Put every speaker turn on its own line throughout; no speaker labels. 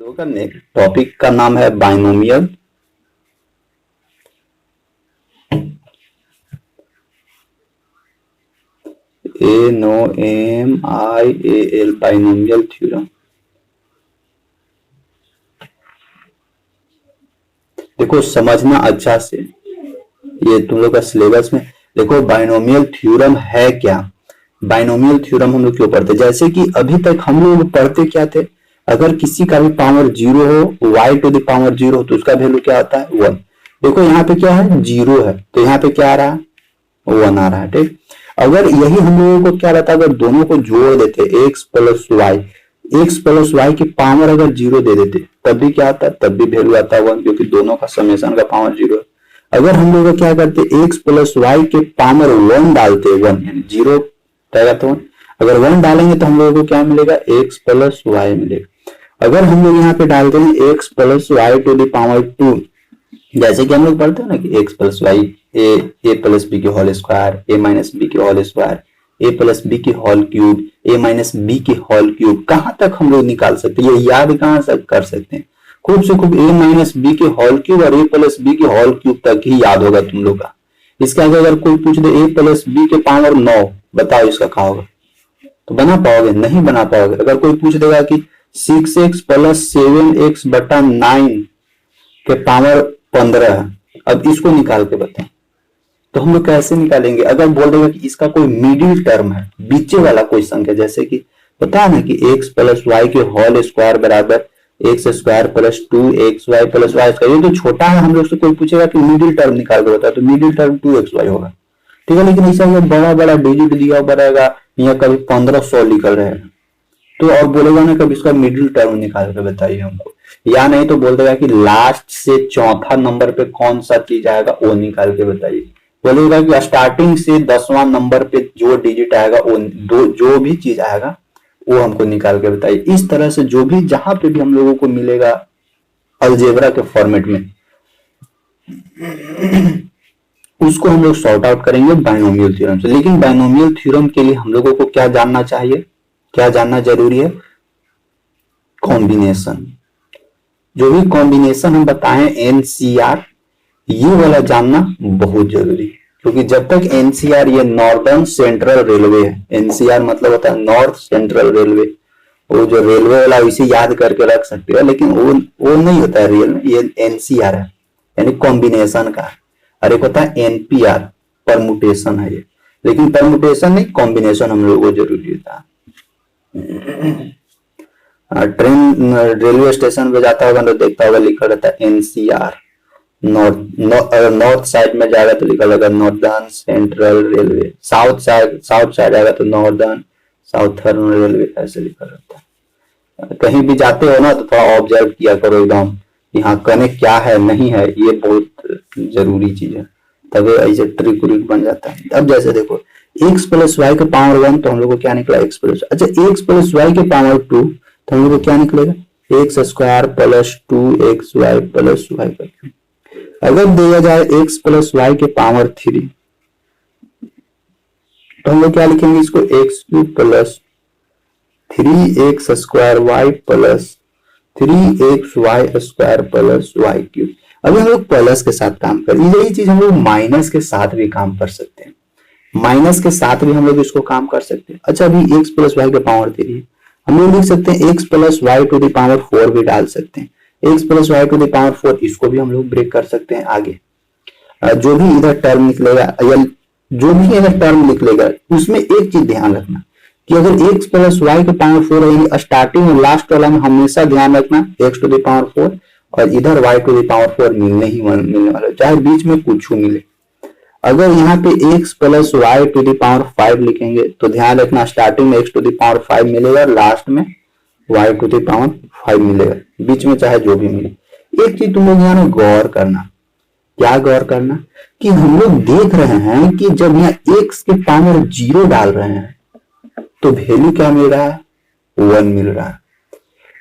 करने टॉपिक का नाम है बाइनोमियल। ANOMIAL binomial theorem. देखो समझना अच्छा से, ये तुम लोग का सिलेबस में देखो बाइनोमियल थ्योरम है क्या। बाइनोमियल थ्योरम हम लोग क्यों पढ़ते, जैसे कि अभी तक हम लोग पढ़ते क्या थे, अगर किसी का भी पावर जीरो हो, y to the power zero हो, तो उसका वैल्यू क्या आता है 1। देखो यहाँ पे क्या है, जीरो है, तो यहाँ पे क्या आ रहा है, 1 आ रहा है। ठीक, अगर यही हम लोगों को क्या रहता, अगर दोनों को जोड़ देते x प्लस वाई की पावर अगर जीरो दे देते, तब भी क्या आता है, तब भी वैल्यू आता है 1, क्योंकि दोनों का समेशन का पावर जीरो है। अगर हम लोग क्या करते, x प्लस वाई के पावर 1 डालते, 1 यानी जीरो रहेगा तो 1, अगर 1 डालेंगे तो हम लोगों को क्या मिलेगा, x प्लस वाई मिलेगा। अगर हम लोग यहाँ पे डालते हैं x plus y to the power 2, जैसे कि हम लोग पढ़ते हैं ना कि x प्लस वाई ए प्लस बी की होल स्क्वायर, ए माइनस बी की होल स्क्वायर, ए प्लस बी की होल क्यूब, ए माइनस बी की होल क्यूब, कहां तक हम लोग निकाल सकते हैं, ये याद कहां से कर सकते हैं, खूब से खूब ए माइनस बी की होल क्यूब और ए प्लस बी की होल क्यूब तक ही याद होगा तुम लोग का। इसके आगे अगर कोई पूछ दे ए प्लस बी के पावर 9, बताओ इसका क्या होगा, तो बना पाओगे, नहीं बना पाओगे। अगर कोई पूछ देगा कि 6x प्लस 7x बटा 9 के पावर 15, अब इसको निकाल के बताएं, तो हम लोग कैसे निकालेंगे। अगर बोल देगा कि इसका कोई मिडिल टर्म है, बीचे वाला कोई संख्या, जैसे कि पता है ना कि x प्लस वाई के होल स्क्वायर बराबर x square plus 2xy plus y square, ये तो छोटा है, हम लोग से कोई पूछेगा कि मिडिल टर्म निकाल के बताओ, तो मिडिल टर्म 2xy होगा। ठीक है, लेकिन ऐसा बड़ा बड़ा डिजिट दिया हुआ रहेगा, यहाँ कभी 1500 निकल रहेगा, तो और बोलेगा ना कभी इसका मिडिल टर्म निकाल के बताइए हमको, या नहीं तो बोल देगा कि लास्ट से चौथा नंबर पे कौन सा चीज आएगा वो निकाल के बताइए, बोलेगा कि स्टार्टिंग से 10वां नंबर पे जो डिजिट आएगा वो जो भी चीज आएगा वो हमको निकाल के बताइए। इस तरह से जो भी जहां पे भी हम लोगों को मिलेगा अलजेब्रा के फॉर्मेट में, उसको हम लोग सॉर्ट आउट करेंगे बाइनोमियल थ्योरम से। लेकिन बाइनोमियल थ्योरम के लिए हम लोगों को क्या जानना चाहिए, क्या जानना जरूरी है, कॉम्बिनेशन। जो भी कॉम्बिनेशन हम बताएं एनसीआर, ये वाला जानना बहुत जरूरी है, क्योंकि जब तक एनसीआर, ये नॉर्दर्न सेंट्रल रेलवे है, एनसीआर मतलब होता है नॉर्थ सेंट्रल रेलवे, वो जो रेलवे वाला इसे याद करके रख सकते हो, लेकिन वो नहीं होता है रियल में, ये एनसीआर है यानी कॉम्बिनेशन का, और एक होता है एनपीआर, परमुटेशन है ये, लेकिन परमुटेशन नहीं, कॉम्बिनेशन हम लोगों को जरूरी होता है। ट्रेन रेलवे स्टेशन पे जाता होगा तो देखता होगा लिखा रहता है एनसीआर, अगर नॉर्थ साइड में जाएगा तो लिखा रहेगा northern central railway, south side आएगा तो नॉर्दर्न साउथर्न रेलवे, ऐसे लिखा रहता है। कहीं भी जाते हो ना तो थोड़ा ऑब्जर्व किया करो एकदम, यहाँ कनेक्ट क्या है नहीं है, ये बहुत जरूरी चीज है, तभी ऐसे ट्रिक व्रिक बन जाता है। अब जैसे देखो x प्लस वाई के पावर 1, तो हम लोग को क्या निकला x प्लस, अच्छा x प्लस वाई के पावर 2, तो हम लोग को क्या निकलेगा, x square plus 2xy plus y का क्यूब। अगर दिया जाए x प्लस वाई के पावर 3, तो हम लोग क्या लिखेंगे इसको, x cube plus 3x square y plus 3xy square plus y cube. अभी हम लोग प्लस के साथ काम करें, यही चीज हम लोग माइनस के साथ भी काम कर सकते हैं, माइनस के साथ भी हम लोग इसको काम कर सकते हैं। अच्छा अभी x प्लस वाई के पावर 3, हम लोग लिख सकते हैं x plus y to the power 4 भी डाल सकते हैं, x plus y to the power 4, इसको भी हम लोग ब्रेक कर सकते हैं आगे। जो भी इधर टर्म निकलेगा या जो भी अगर टर्म निकलेगा, उसमें एक चीज ध्यान रखना कि अगर x प्लस वाई के पावर 4 है, स्टार्टिंग और लास्ट वाला में हमेशा ध्यान रखना x टू द पावर 4, और इधर y टू द पावर 4 मिलने वाला, चाहे बीच में कुछ मिले। अगर यहाँ पे x plus y to the power 5 लिखेंगे तो ध्यान रखना स्टार्टिंग में x टू द पावर 5 मिलेगा, लास्ट में y टू द पावर 5 मिलेगा, बीच में चाहे जो भी मिले। एक चीज तुम लोग यहाँ गौर करना, क्या गौर करना, कि हम लोग देख रहे हैं कि जब यहाँ x के पावर 0 डाल रहे हैं तो वैल्यू क्या मिल रहा है, 1 मिल रहा है।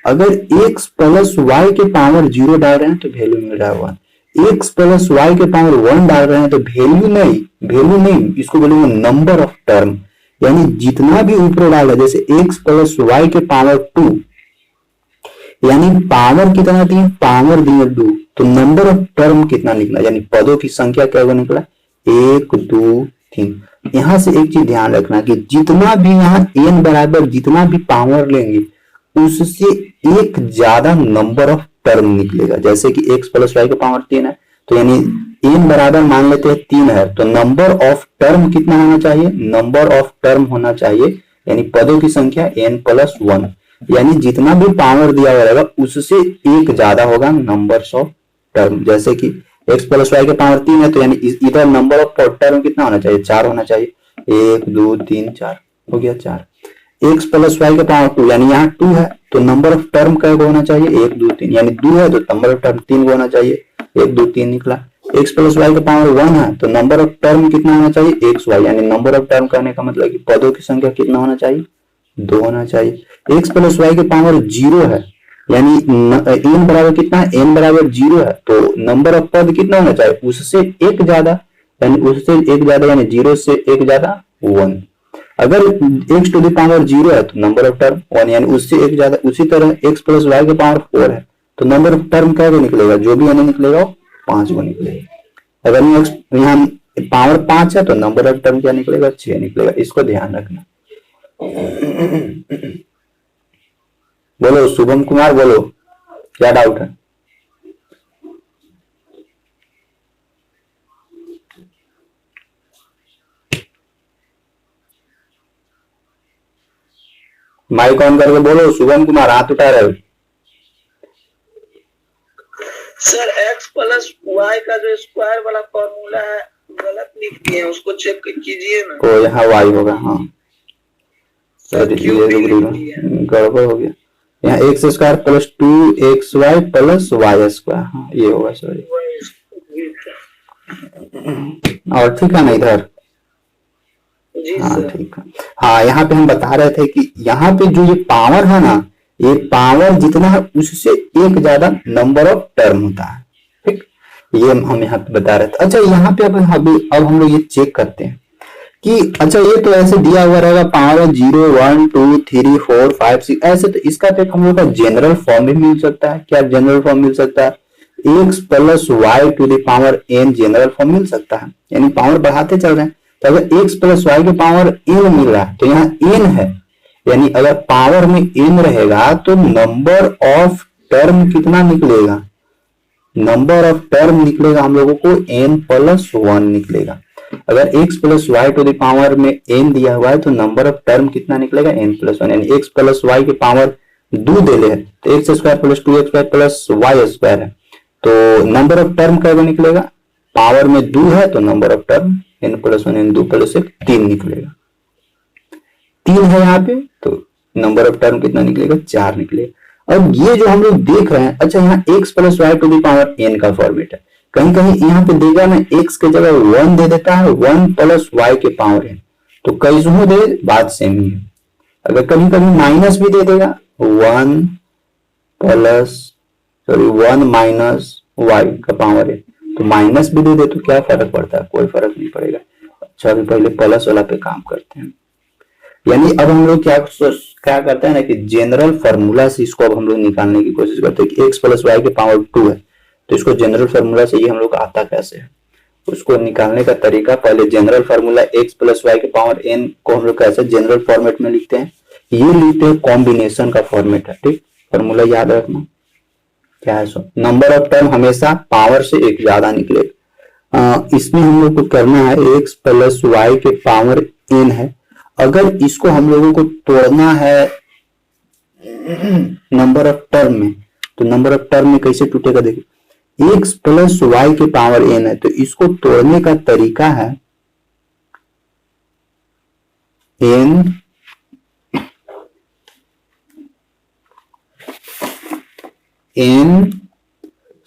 अगर x प्लस वाई के पावर 0 डाल रहे हैं तो वैल्यू मिल रहा है 1, x प्लस वाई के पावर 1 डाल रहे हैं तो वैल्यू नहीं, इसको बोलेंगे नंबर ऑफ टर्म, यानी जितना भी ऊपर डाला, जैसे x प्लस वाई के पावर 2, यानी पावर कितना दिए, पावर दिए 2, तो नंबर ऑफ टर्म कितना निकला, यानी पदों की संख्या क्या निकला 1 2 3। यहां से एक चीज ध्यान रखना कि जितना भी यहाँ n बराबर जितना भी पावर लेंगे उससे एक ज्यादा नंबर ऑफ टर्म निकलेगा। जैसे कि x प्लस वाई का पावर 3 है, तो यानी n बराबर मान लेते हैं 3 है, तो नंबर ऑफ टर्म कितना होना चाहिए, नंबर ऑफ टर्म होना चाहिए यानी पदों की संख्या n प्लस 1, यानी जितना भी पावर दिया रहेगा उससे एक ज्यादा होगा नंबर्स ऑफ टर्म। जैसे कि x प्लस वाई का पावर 3 है, तो यानी इधर नंबर ऑफ टर्म कितना होना चाहिए, 4 होना चाहिए, 1 2 3 4 हो गया 4। x प्लस वाई का पावर 2 यानी यहाँ 2 है, तो नंबर ऑफ टर्म क्या होना चाहिए 1 2 3, यानी 2 है तो नंबर ऑफ टर्म 3 होना चाहिए, 1 2 3 निकला। x प्लस वाई का पावर 1 है, तो नंबर ऑफ टर्म कितना होना चाहिए एक्स वाई, यानी नंबर ऑफ टर्म करने का मतलब कि पदों की संख्या कितना होना चाहिए 2 होना चाहिए। x प्लस वाई के पावर 0 है, यानी n बराबर कितना है, n बराबर 0 है, तो नंबर ऑफ पद कितना होना चाहिए उससे एक ज्यादा, यानी उससे एक ज्यादा यानी 0 से एक ज्यादा 1। अगर x टू द पावर 0 है तो नंबर ऑफ टर्म 1, यानी उससे एक ज्यादा। उसी तरह x प्लस वाई के पावर 4 है, तो नंबर ऑफ टर्म क्या निकलेगा, जो भी यानी निकलेगा वो 5 को निकलेगा। अगर यहाँ पावर 5 है तो नंबर ऑफ टर्म क्या निकलेगा 6 निकलेगा, इसको ध्यान रखना। बोलो शुभम कुमार, बोलो क्या डाउट है। माइक ऑन करके बोलो शुभम कुमार, हाथ उठा रहे हो।
सर x प्लस वाई का जो स्क्वायर वाला फॉर्मूला है गलत लिख दिए, उसको चेक कीजिए ना।
तो यहाँ y होगा, हाँ गड़बड़ हो गया। यहाँ x square plus 2xy plus y square, हाँ ये होगा सॉरी। और ठीक है ना इधर, हाँ ठीक है। हाँ यहाँ पे हम बता रहे थे कि यहाँ पे जो ये पावर है ना, ये पावर जितना है उससे एक ज्यादा नंबर ऑफ टर्म होता है, ठीक। ये हम यहाँ पे बता रहे थे। अच्छा यहाँ पे अब हम लोग ये चेक करते हैं कि अच्छा ये तो ऐसे दिया हुआ रहेगा पावर 0 1 2 3 4 5 6 ऐसे, तो इसका तो हम लोग का जनरल फॉर्म भी मिल सकता है। क्या जनरल फॉर्म मिल सकता है, x plus y to the power n general form मिल सकता है, यानी पावर बढ़ाते चल रहे हैं। तो अगर x प्लस वाई के पावर n मिल रहा है तो यहाँ n है, यानी अगर पावर में n रहेगा तो नंबर ऑफ टर्म कितना निकलेगा, नंबर ऑफ टर्म निकलेगा हम लोगों को n प्लस 1 निकलेगा। अगर x plus y to the power में n दिया हुआ है तो नंबर ऑफ टर्म कितना निकलेगा n प्लस 1, यानी x प्लस वाई के पावर 2 दे रहे हैं तो x square plus 2x y plus y square है, तो नंबर ऑफ टर्म क्या निकलेगा, पावर में 2 है तो number of term n plus 1 n 2 plus 1 3 निकलेगा। 3 है यहाँ पे तो नंबर ऑफ टर्म कितना निकलेगा 4 निकलेगा। अब ये जो हम लोग देख रहे हैं, अच्छा यहाँ x plus y to the power n का फॉर्मेट है, कहीं कहीं यहाँ पे देगा ना x के जगह 1 दे देता है 1 प्लस वाई के पावर n, तो कैसे दे बात सेम ही है। अगर कभी कभी माइनस भी दे देगा 1 माइनस वाई का पावर n, तो माइनस भी दे दे तो क्या फर्क पड़ता है, कोई फर्क नहीं पड़ेगा। अच्छा अभी पहले प्लस वाला पे काम करते हैं, यानी अब हम लोग क्या करते हैं ना कि जनरल फार्मूला से इसको अब हम लोग निकालने की कोशिश करते हैं कि x प्लस वाई के पावर 2 है, तो इसको जनरल फार्मूला से ये हम लोग आता कैसे है, उसको निकालने का तरीका पहले general formula x plus y के पावर n को हम लोग कैसे जनरल फॉर्मेट में लिखते हैं, ये लिखते हैं कॉम्बिनेशन का फॉर्मेट है, ठीक। फार्मूला याद रखना क्या है, सो नंबर ऑफ टर्म हमेशा पावर से एक ज्यादा निकलेगा। इसमें हम लोग को करना है x प्लस वाई के पावर n है, अगर इसको हम लोगों को तोड़ना है नंबर ऑफ टर्म में, तो नंबर ऑफ टर्म में कैसे टूटेगा देखिए, x प्लस वाई के पावर n है, तो इसको तोड़ने का तरीका है n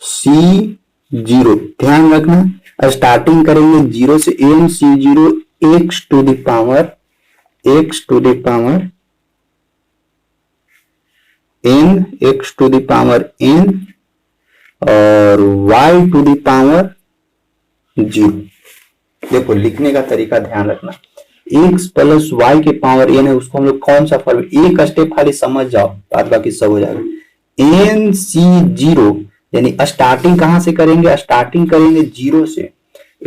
c0, ध्यान रखना स्टार्टिंग करेंगे 0 से n c0 x to the power n x to the power n और y टू द पावर 0। देखो लिखने का तरीका ध्यान रखना, x प्लस वाई के पावर n है, उसको हम लोग कौन सा फॉर्मेट, एक स्टेप खाली समझ जाओ बाद बाकी सब हो जाएगा। एन सी जीरो, यानी स्टार्टिंग कहां से करेंगे, स्टार्टिंग करेंगे जीरो से।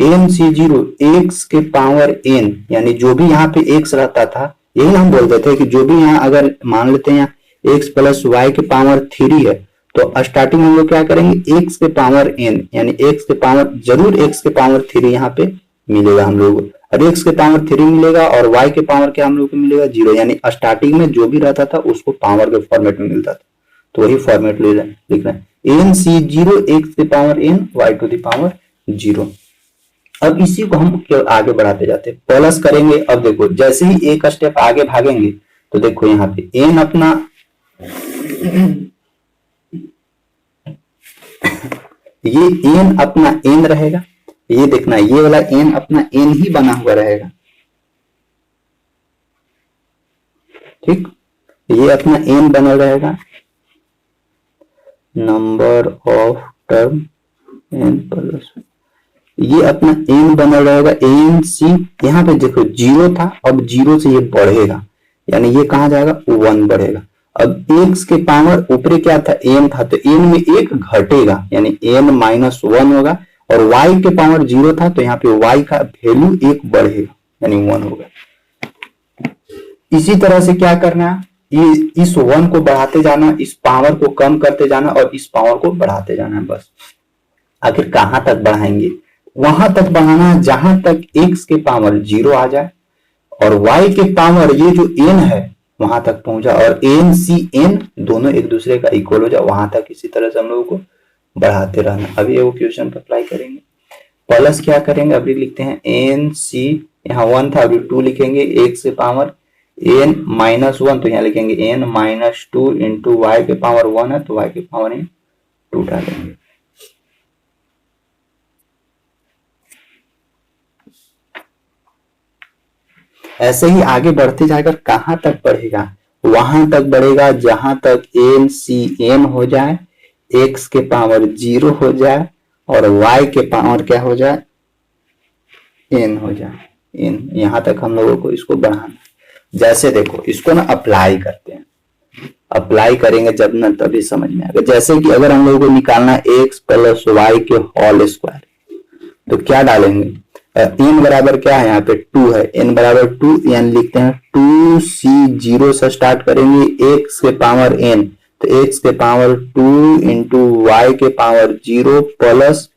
एन सी जीरो एक्स के पावर एन, यानी जो भी यहाँ पे एक्स रहता था, यही हम बोलते थे कि जो भी यहाँ अगर मान लेते हैं यहाँ एक्स प्लस वाई के पावर 3 है, तो स्टार्टिंग हम लोग क्या करेंगे, एक्स के पावर एन, यानी एक्स के पावर जरूर एक्स के पावर 3 यहाँ पे मिलेगा हम लोग, और एक्स के पावर 3 मिलेगा और वाई के पावर क्या हम लोग को मिलेगा, जीरो, यानी स्टार्टिंग में जो भी रहता था उसको पावर के फॉर्मेट में मिलता था, तो वही फॉर्मेट लिख रहे हैं, एन सी जीरो एक्स के power n y to the power zero. अब इसी को हम आगे बढ़ाते जाते हैं, प्लस करेंगे। अब देखो जैसे ही एक स्टेप आगे भागेंगे तो देखो यहाँ पे एन अपना ये एन अपना एन रहेगा, ये देखना ये वाला एन अपना एन ही बना हुआ रहेगा, ठीक, ये अपना एन बना रहेगा, number of term n plus, ये अपना एन बना रहेगा, एन सी, यहाँ पे देखो जीरो था, अब जीरो से ये बढ़ेगा, यानी ये कहां जाएगा, 1 बढ़ेगा। अब एक्स के पावर ऊपरे क्या था, एन था, तो एन में एक घटेगा, यानी एन माइनस 1 होगा, और वाई के पावर जीरो था, तो यहाँ पे वाई का वैल्यू एक बढ़ेगा, यानी 1 होगा। इसी तरह से क्या करना है, ये इस 1 को बढ़ाते जाना, इस पावर को कम करते जाना और इस पावर को बढ़ाते जाना है बस। आखिर कहां तक बढ़ाएंगे, वहां तक बढ़ाना है जहां तक x के पावर 0 आ जाए और y के पावर ये जो n है वहां तक पहुंचा, और n सी n दोनों एक दूसरे का इक्वल हो जाए, वहां तक इसी तरह से हम लोगों को बढ़ाते रहना। अभी वो क्वेश्चन पर अप्लाई करेंगे, प्लस क्या करेंगे, अभी लिखते हैं एन सी, यहाँ 1 था, अभी 2 लिखेंगे, x के पावर n माइनस 1, तो यहाँ लिखेंगे n माइनस 2 इंटू वाई के पावर 1 है, तो y के पावर n 2 डालेंगे। ऐसे ही आगे बढ़ते जाकर कहां तक बढ़ेगा, वहां तक बढ़ेगा जहां तक एन सी एन हो जाए, एक्स के पावर 0 हो जाए और वाई के पावर क्या हो जाए, एन हो जाए, एन, यहां तक हम लोगों को इसको बढ़ाना। जैसे देखो इसको ना अप्लाई करते हैं, अप्लाई करेंगे जब ना तभी समझ में आएगा। जैसे कि अगर हम लोगों को निकालना एक्स प्लस वाई के होल स्क्वायर, तो क्या डालेंगे, एन बराबर क्या है, यहाँ पे 2 है, एन बराबर 2, यानी लिखते हैं 2c0 से स्टार्ट करेंगे, एक्स के पावर एन, तो एक्स के पावर 2 इंटू वाई के पावर 0 प्लस,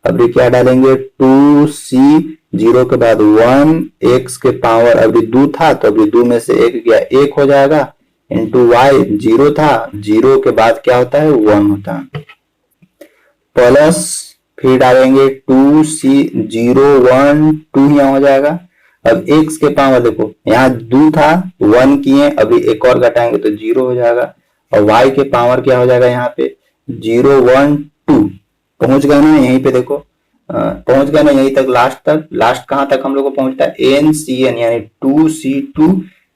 अभी क्या डालेंगे 2c0 के बाद 1, एक्स के पावर अभी 2 था, तो अभी 2 में से 1 गया, 1 हो जाएगा, इंटू वाई 0 था, 0 के बाद क्या होता है 1 होता है, प्लस फिर डालेंगे 2c0 1 2 यहाँ हो जाएगा। अब x के पावर देखो यहाँ 2 था, 1 किए, अभी एक और घटाएंगे तो 0 हो जाएगा, और y के पावर क्या हो जाएगा, यहाँ पे 0 1 2 पहुंच गए ना, यहीं पे देखो पहुंच गए ना यहीं तक, लास्ट कहां तक हम लोग को पहुंचता है, एन सी एन, यानी 2c2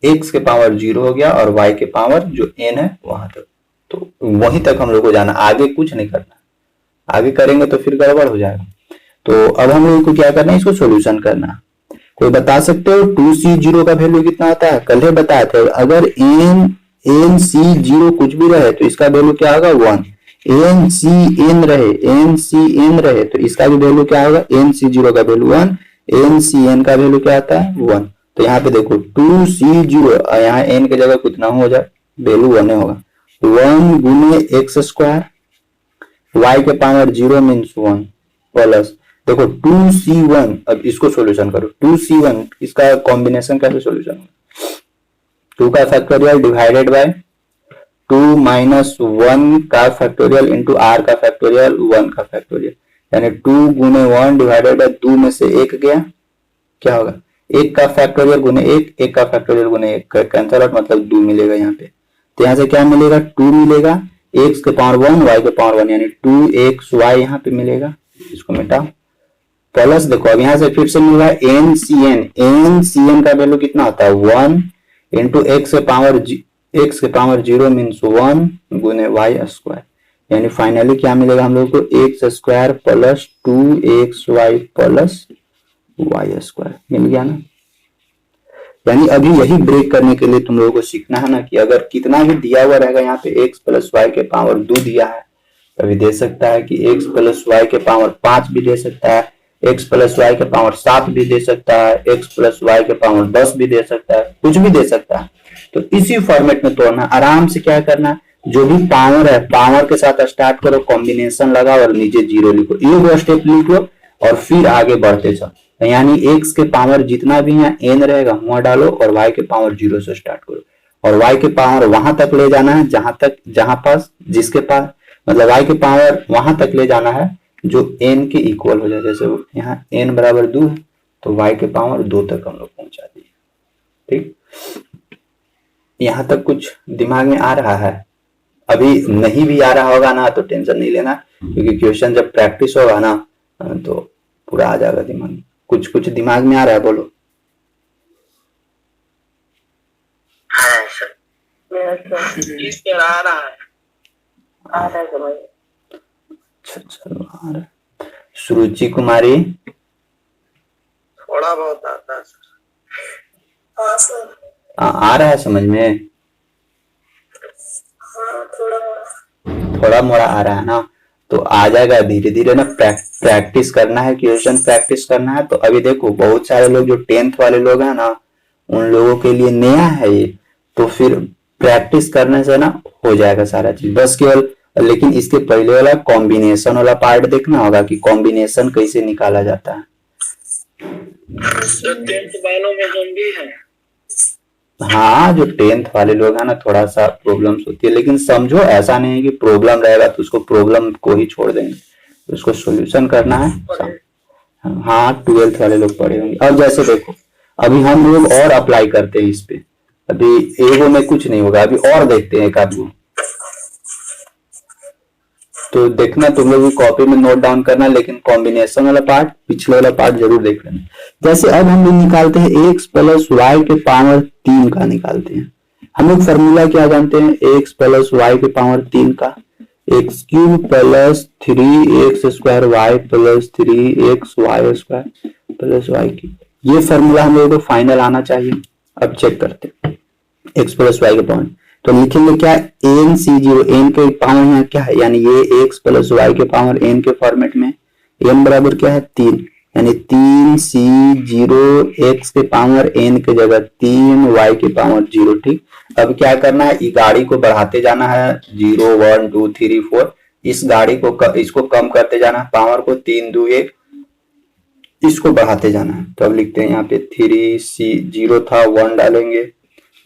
x के पावर 0 हो गया और y के पावर जो n है वहां तक, तो वहीं तक हम लोग को जाना, आगे कुछ नहीं करना, आगे करेंगे तो फिर गड़बड़ हो जाएगा। तो अब हम लोग को क्या करना है, इसको सॉल्यूशन करना। कोई बता सकते हो 2c0 का वैल्यू कितना होता है, कल ही बताए थे, अगर एन सी जीरो कुछ भी रहे तो इसका वैल्यू क्या होगा 1, एन सी एन रहे तो इसका भी वैल्यू क्या होगा, एन सी जीरो का वैल्यू 1, एन सी एन का वैल्यू क्या आता है 1। तो यहाँ पे देखो 2c0, यहाँ एन की जगह कितना हो जाए, वैल्यू 1 होगा, 1 गुने एक्स स्क्वायर, y के पावर 0 मीन्स 1 प्लस देखो 2c1, अब इसको सॉल्यूशन करो, 2c1 इसका कॉम्बिनेशन कैसे सॉल्यूशन होगा, 2 का फैक्टोरियल डिवाइडेड बाय 2 माइनस 1 का फैक्टोरियल इंटू r का फैक्टोरियल 1 का फैक्टोरियल, यानी 2 गुने 1 डिवाइडेड बाय 2 में से 1 गया, क्या होगा 1 का फैक्टोरियल गुने 1, 1 का फैक्टोरियल गुने 1 कैंसिल आउट, मतलब 2 मिलेगा यहाँ पे, तो यहाँ से क्या मिलेगा 2 मिलेगा, x के पावर 1 y के पावर 1, यानी 2xy यहाँ पे मिलेगा, इसको मिटाओ, प्लस देखो अब यहाँ से फिर से मिल रहा है एन सी एन का वैल्यू कितना होता है 1 इंटू एक्स के पावर 0 मीन्स 1 गुने वाई स्क्वायर, यानी फाइनली क्या मिलेगा हम लोग को x square plus 2xy plus y square मिल गया ना। यानी अभी यही ब्रेक करने के लिए तुम लोगों को सीखना है ना कि अगर कितना भी दिया हुआ रहेगा, यहाँ पे x प्लस वाई के पावर 2 दिया है, कभी दे सकता है कि x प्लस वाई के पावर 5 भी दे सकता है, x प्लस वाई के पावर 7 भी दे सकता है, x प्लस वाई के पावर 10 भी दे सकता है, कुछ भी दे सकता है। तो इसी फॉर्मेट में तोड़ना, आराम से क्या करना, जो भी पावर है पावर के साथ स्टार्ट करो, कॉम्बिनेशन लगाओ और नीचे जीरो लिखो, ये वो स्टेप लिख लो और फिर आगे बढ़ते चलो। यानी x के पावर जितना भी है n रहेगा वहां डालो और y के पावर 0 से स्टार्ट करो और y के पावर वहां तक ले जाना है जहां पास जिसके पास, मतलब y के पावर वहां तक ले जाना है जो n के इक्वल हो जाए। जैसे यहाँ n बराबर 2 है तो y के पावर 2 तक हम लोग पहुंचा दिए। ठीक, यहां तक कुछ दिमाग में आ रहा है? अभी नहीं भी आ रहा होगा ना तो टेंशन नहीं लेना, क्योंकि क्वेश्चन जब प्रैक्टिस होगा ना तो पूरा आ जाएगा दिमाग में। कुछ कुछ दिमाग में आ रहा है, बोलो।
हाँ सर, इस पर आ रहा है समझ।
अच्छा चलो आ रहा है। सुरुचि कुमारी,
थोड़ा बहुत आता है सर। हाँ सर,
आ रहा है समझ में?
हाँ
थोड़ा मोड़ा आ रहा है ना, तो आ जाएगा धीरे धीरे ना। प्रैक्टिस करना है, क्वेश्चन प्रैक्टिस करना है। तो अभी देखो बहुत सारे लोग जो 10th वाले लोग हैं ना, उन लोगों के लिए नया है ये, तो फिर प्रैक्टिस करने से ना हो जाएगा सारा चीज। बस केवल लेकिन इसके पहले वाला कॉम्बिनेशन वाला पार्ट देखना होगा कि कॉम्बिनेशन कैसे निकाला जाता है।
सर 10th वालों में हम भी हैं।
हाँ, जो 10th वाले लोग हैं ना थोड़ा सा प्रॉब्लम्स होती है, लेकिन समझो ऐसा नहीं है कि प्रॉब्लम रहेगा तो उसको प्रॉब्लम को ही छोड़ देंगे, उसको सॉल्यूशन करना है। हाँ 12th वाले लोग पढ़े होंगे। अब जैसे देखो अभी हम लोग और अप्लाई करते हैं इस पे, अभी एगो में कुछ नहीं होगा, अभी और देखते हैं एक आध गो। तो देखना तुम लोग भी कॉपी में नोट डाउन करना, लेकिन कॉम्बिनेशन वाला पार्ट पिछले वाला पार्ट जरूर देख लेना। जैसे अब हम लोग निकालते हैं x प्लस वाई के पावर 3 का निकालते हैं। हम लोग फॉर्मूला क्या जानते हैं, x प्लस वाई के पावर 3 का, x cube plus 3x square y plus 3x y square plus y cube. ये फॉर्मूला हम लोग को फाइनल आना चाहिए। अब चेक करते हैं x प्लस वाई के पावर, तो लिखेंगे क्या, एन सी जीरो, एन के पावर यहाँ क्या है, यानी ये x प्लस वाई के पावर एन के फॉर्मेट में n बराबर क्या है 3, यानी 3c0 x के पावर n के जगह 3y के पावर 0। ठीक, अब क्या करना है, इस गाड़ी को बढ़ाते जाना है 0 1 2 3 4, इस गाड़ी को इसको कम करते जाना है, पावर को 3 2 1, इसको बढ़ाते जाना है। तो अब लिखते हैं यहाँ पे 3c0 था 1 डालेंगे,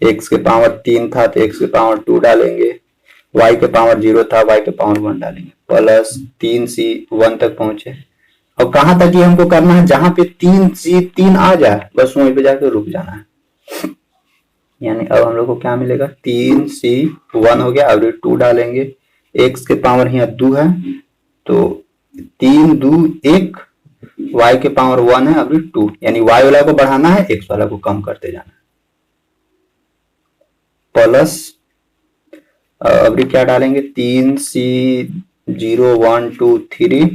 x के पावर 3 था तो x के पावर 2 डालेंगे, y के पावर 0 था y के पावर 1 डालेंगे, प्लस 3c 1 तक पहुंचे। अब कहां तक ये हमको करना है, जहां पे 3 आ जाए बस वहीं पे जाकर रुक जाना है। यानी अब हम लोग को क्या मिलेगा, 3c 1 हो गया, अब 2 डालेंगे, x के पावर यहाँ 2 है तो 3 2 1, y के पावर 1 है अब 2, यानी y वाला को बढ़ाना है x वाला को कम करते जाना है, प्लस अभी क्या डालेंगे 3c0 1 2 3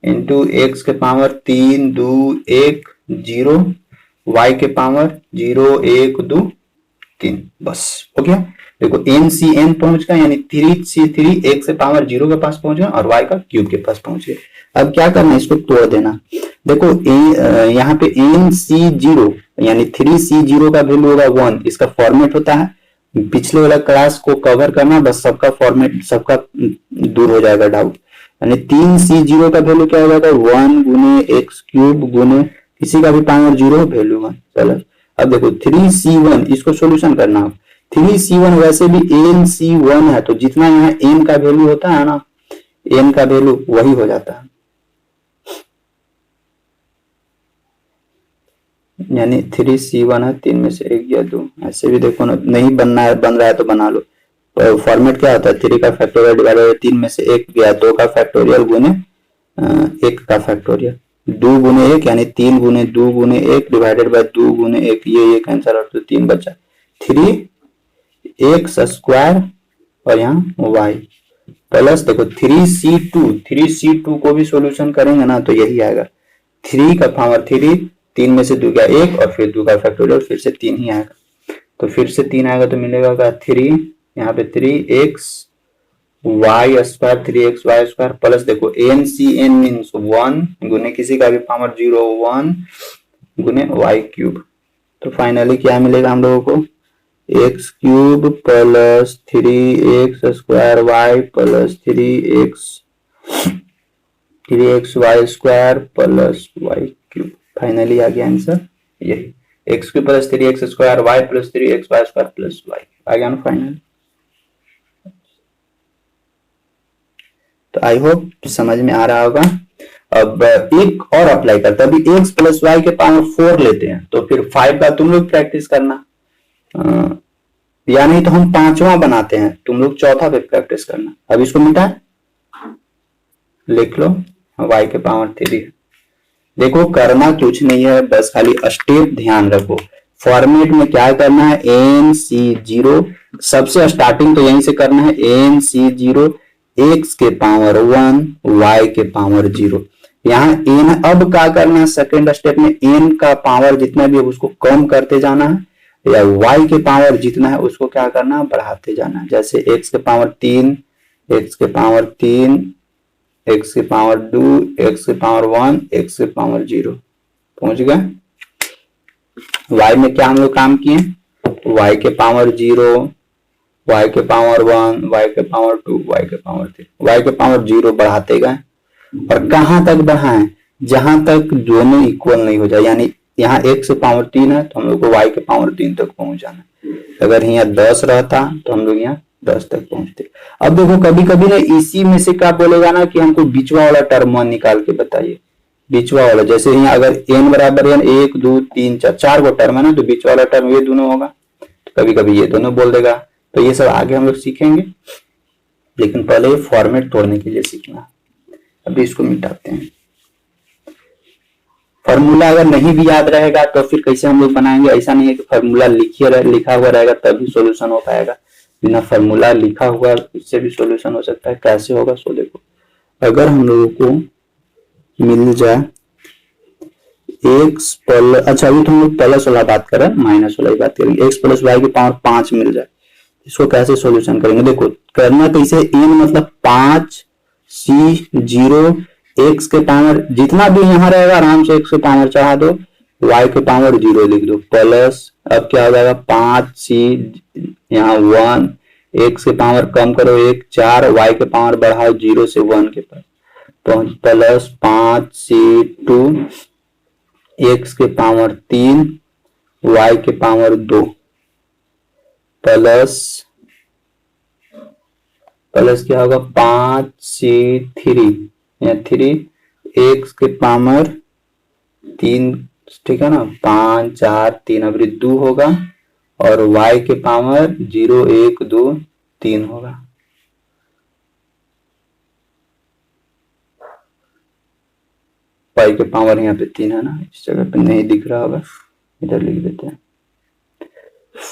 इंटू एक्स के पावर 3 2 1 0, y के पावर 0 1 2 3, बस हो गया। देखो n सी n पहुंच गया, यानी 3c3 x के पावर 0 के पास पहुंच गया और y का क्यूब के पास पहुंच गया। अब क्या करना है, इसको तोड़ देना। देखो यहाँ पे n(c0) यानी 3c0 का वैल्यू होगा 1, इसका फॉर्मेट होता है, पिछले वाला क्लास को कवर करना, बस सबका फॉर्मेट सबका दूर हो जाएगा डाउट। यानी 3c0 का वैल्यू क्या होगा, 1 गुने एक्स क्यूब गुने किसी का भी पावर 0 वैल्यू 1। चलो अब देखो 3c1, इसको सोल्यूशन करना है। 3c1 वैसे भी n(c1) है, तो जितना यहाँ n का वैल्यू होता है ना, n का वैल्यू वही हो जाता है, यानी 3c1 है, 3 में से 1 या 2, ऐसे भी देखो ना, नहीं बनना है, बन रहा है तो बना लो। फॉर्मेट क्या होता है, 3 का फैक्टोरियल डिवाइडेड बाय 3 में से 1 गया, 2 का फैक्टोरियल गुने 1 का फैक्टोरियल, 2 गुने 1 यानी 3 गुने 2 गुने 1 डिवाइडेड बाय 2 गुने 1, ये कैंसिल आउट तो 3 बचा, 3x स्क्वायर और यहाँ y प्लस देखो 3c2 को भी सोल्यूशन करेंगे ना तो यही आएगा, 3 का पावर 3 3 में से 2 गया 1 और फिर 2 का फैक्टोरियल फिर से 3 ही आएगा, तो फिर से 3 आएगा तो मिलेगा 3, यहाँ पे 3x y square 3x y square plus देखो n मीन्स 1 गुने किसी का भी पावर 0 1 गुने y क्यूब, तो फाइनली क्या मिलेगा हम लोगों को x cube plus 3x square y plus 3x y square plus y cube. Finally आ गया आंसर यही x cube plus 3x square y plus 3x y square plus y आ गया ना फाइनल। तो आई होप समझ में आ रहा होगा। अब एक और अप्लाई करते हैं, अभी x प्लस वाई के पावर 4 लेते हैं, तो फिर 5 का तुम लोग प्रैक्टिस करना, या नहीं तो हम 5वां बनाते हैं, तुम लोग चौथा पे प्रैक्टिस करना। अब इसको मिटा लिख लो y के पावर 3। देखो करना कुछ नहीं है, बस खाली स्टेप ध्यान रखो। फॉर्मेट में क्या करना है, NC0 सबसे स्टार्टिंग तो यहीं से करना है, NC0 x के पावर 1 y के पावर 0। यहाँ n अब क्या करना है, सेकेंड स्टेप में n का पावर जितना भी है उसको कम करते जाना है, या y के पावर जितना है उसको क्या करना है, बढ़ाते जाना है। जैसे x के पावर 3, x के पावर 3, x के पावर 2, x के पावर 1, x के पावर 0 पहुंच गए। y में क्या हम लोग काम किए, y के पावर 0, y के पावर 1, y के पावर 2, y के पावर 3, y के पावर 0 बढ़ाते गए, और कहां तक बढ़ाएं, जहां तक दोनों इक्वल नहीं हो जाए। यानी यहाँ x के पावर 3 है तो हम लोग को y के पावर 3 तक पहुंच जाना है। अगर यहाँ 10 रहता तो हम लोग यहाँ 10 तक पहुंचते। अब देखो कभी कभी ना इसी में से क्या बोलेगा ना कि हमको बीचवा वाला टर्म निकाल के बताइए, बीचवा वाला। जैसे यहाँ अगर n बराबर है 1 2 3 4 4 गो टर्म है ना, तो बीचवा वाला टर्म ये दोनों होगा, तो कभी कभी ये दोनों बोल देगा। तो ये सब आगे हम लोग सीखेंगे, लेकिन पहले ये फॉर्मेट तोड़ने के लिए सीखना। अभी इसको मिटाते हैं। फॉर्मूला अगर नहीं भी याद रहेगा तो फिर कैसे हम लोग बनाएंगे, ऐसा नहीं है कि फॉर्मूला लिखा हुआ रहेगा तभी सॉल्यूशन हो पाएगा। बिना फॉर्मूला लिखा हुआ इससे भी सॉल्यूशन हो सकता है। कैसे होगा सो देखो, अगर हम लोगों को मिल जाए x प्लस, अच्छा अभी तो हम लोग प्लस वाला बात कर रहे हैं, माइनस वाला बात करेंगे। x प्लस वाई के पावर 5 मिल जाए, इसको कैसे सॉल्यूशन करेंगे। देखो करना कैसे, n मतलब 5 C0 x के पावर जितना भी यहाँ रहेगा आराम से x के पावर चढ़ा दो, y के पावर 0 लिख दो प्लस, अब क्या हो जाएगा 5C यहाँ 1, x के पावर कम करो 1 4, y के पावर बढ़ाओ 0 से 1 के पास, तो प्लस 5C2 x के पावर 3 y के पावर 2 प्लस क्या होगा 5C3 या 3 x के पावर 3, ठीक है ना, 5 4 3 अब 2 होगा, और y के पावर 0 1 2 3 होगा। y के पावर यहाँ पे 3 है ना, इस जगह पे नहीं दिख रहा होगा, इधर लिख देते हैं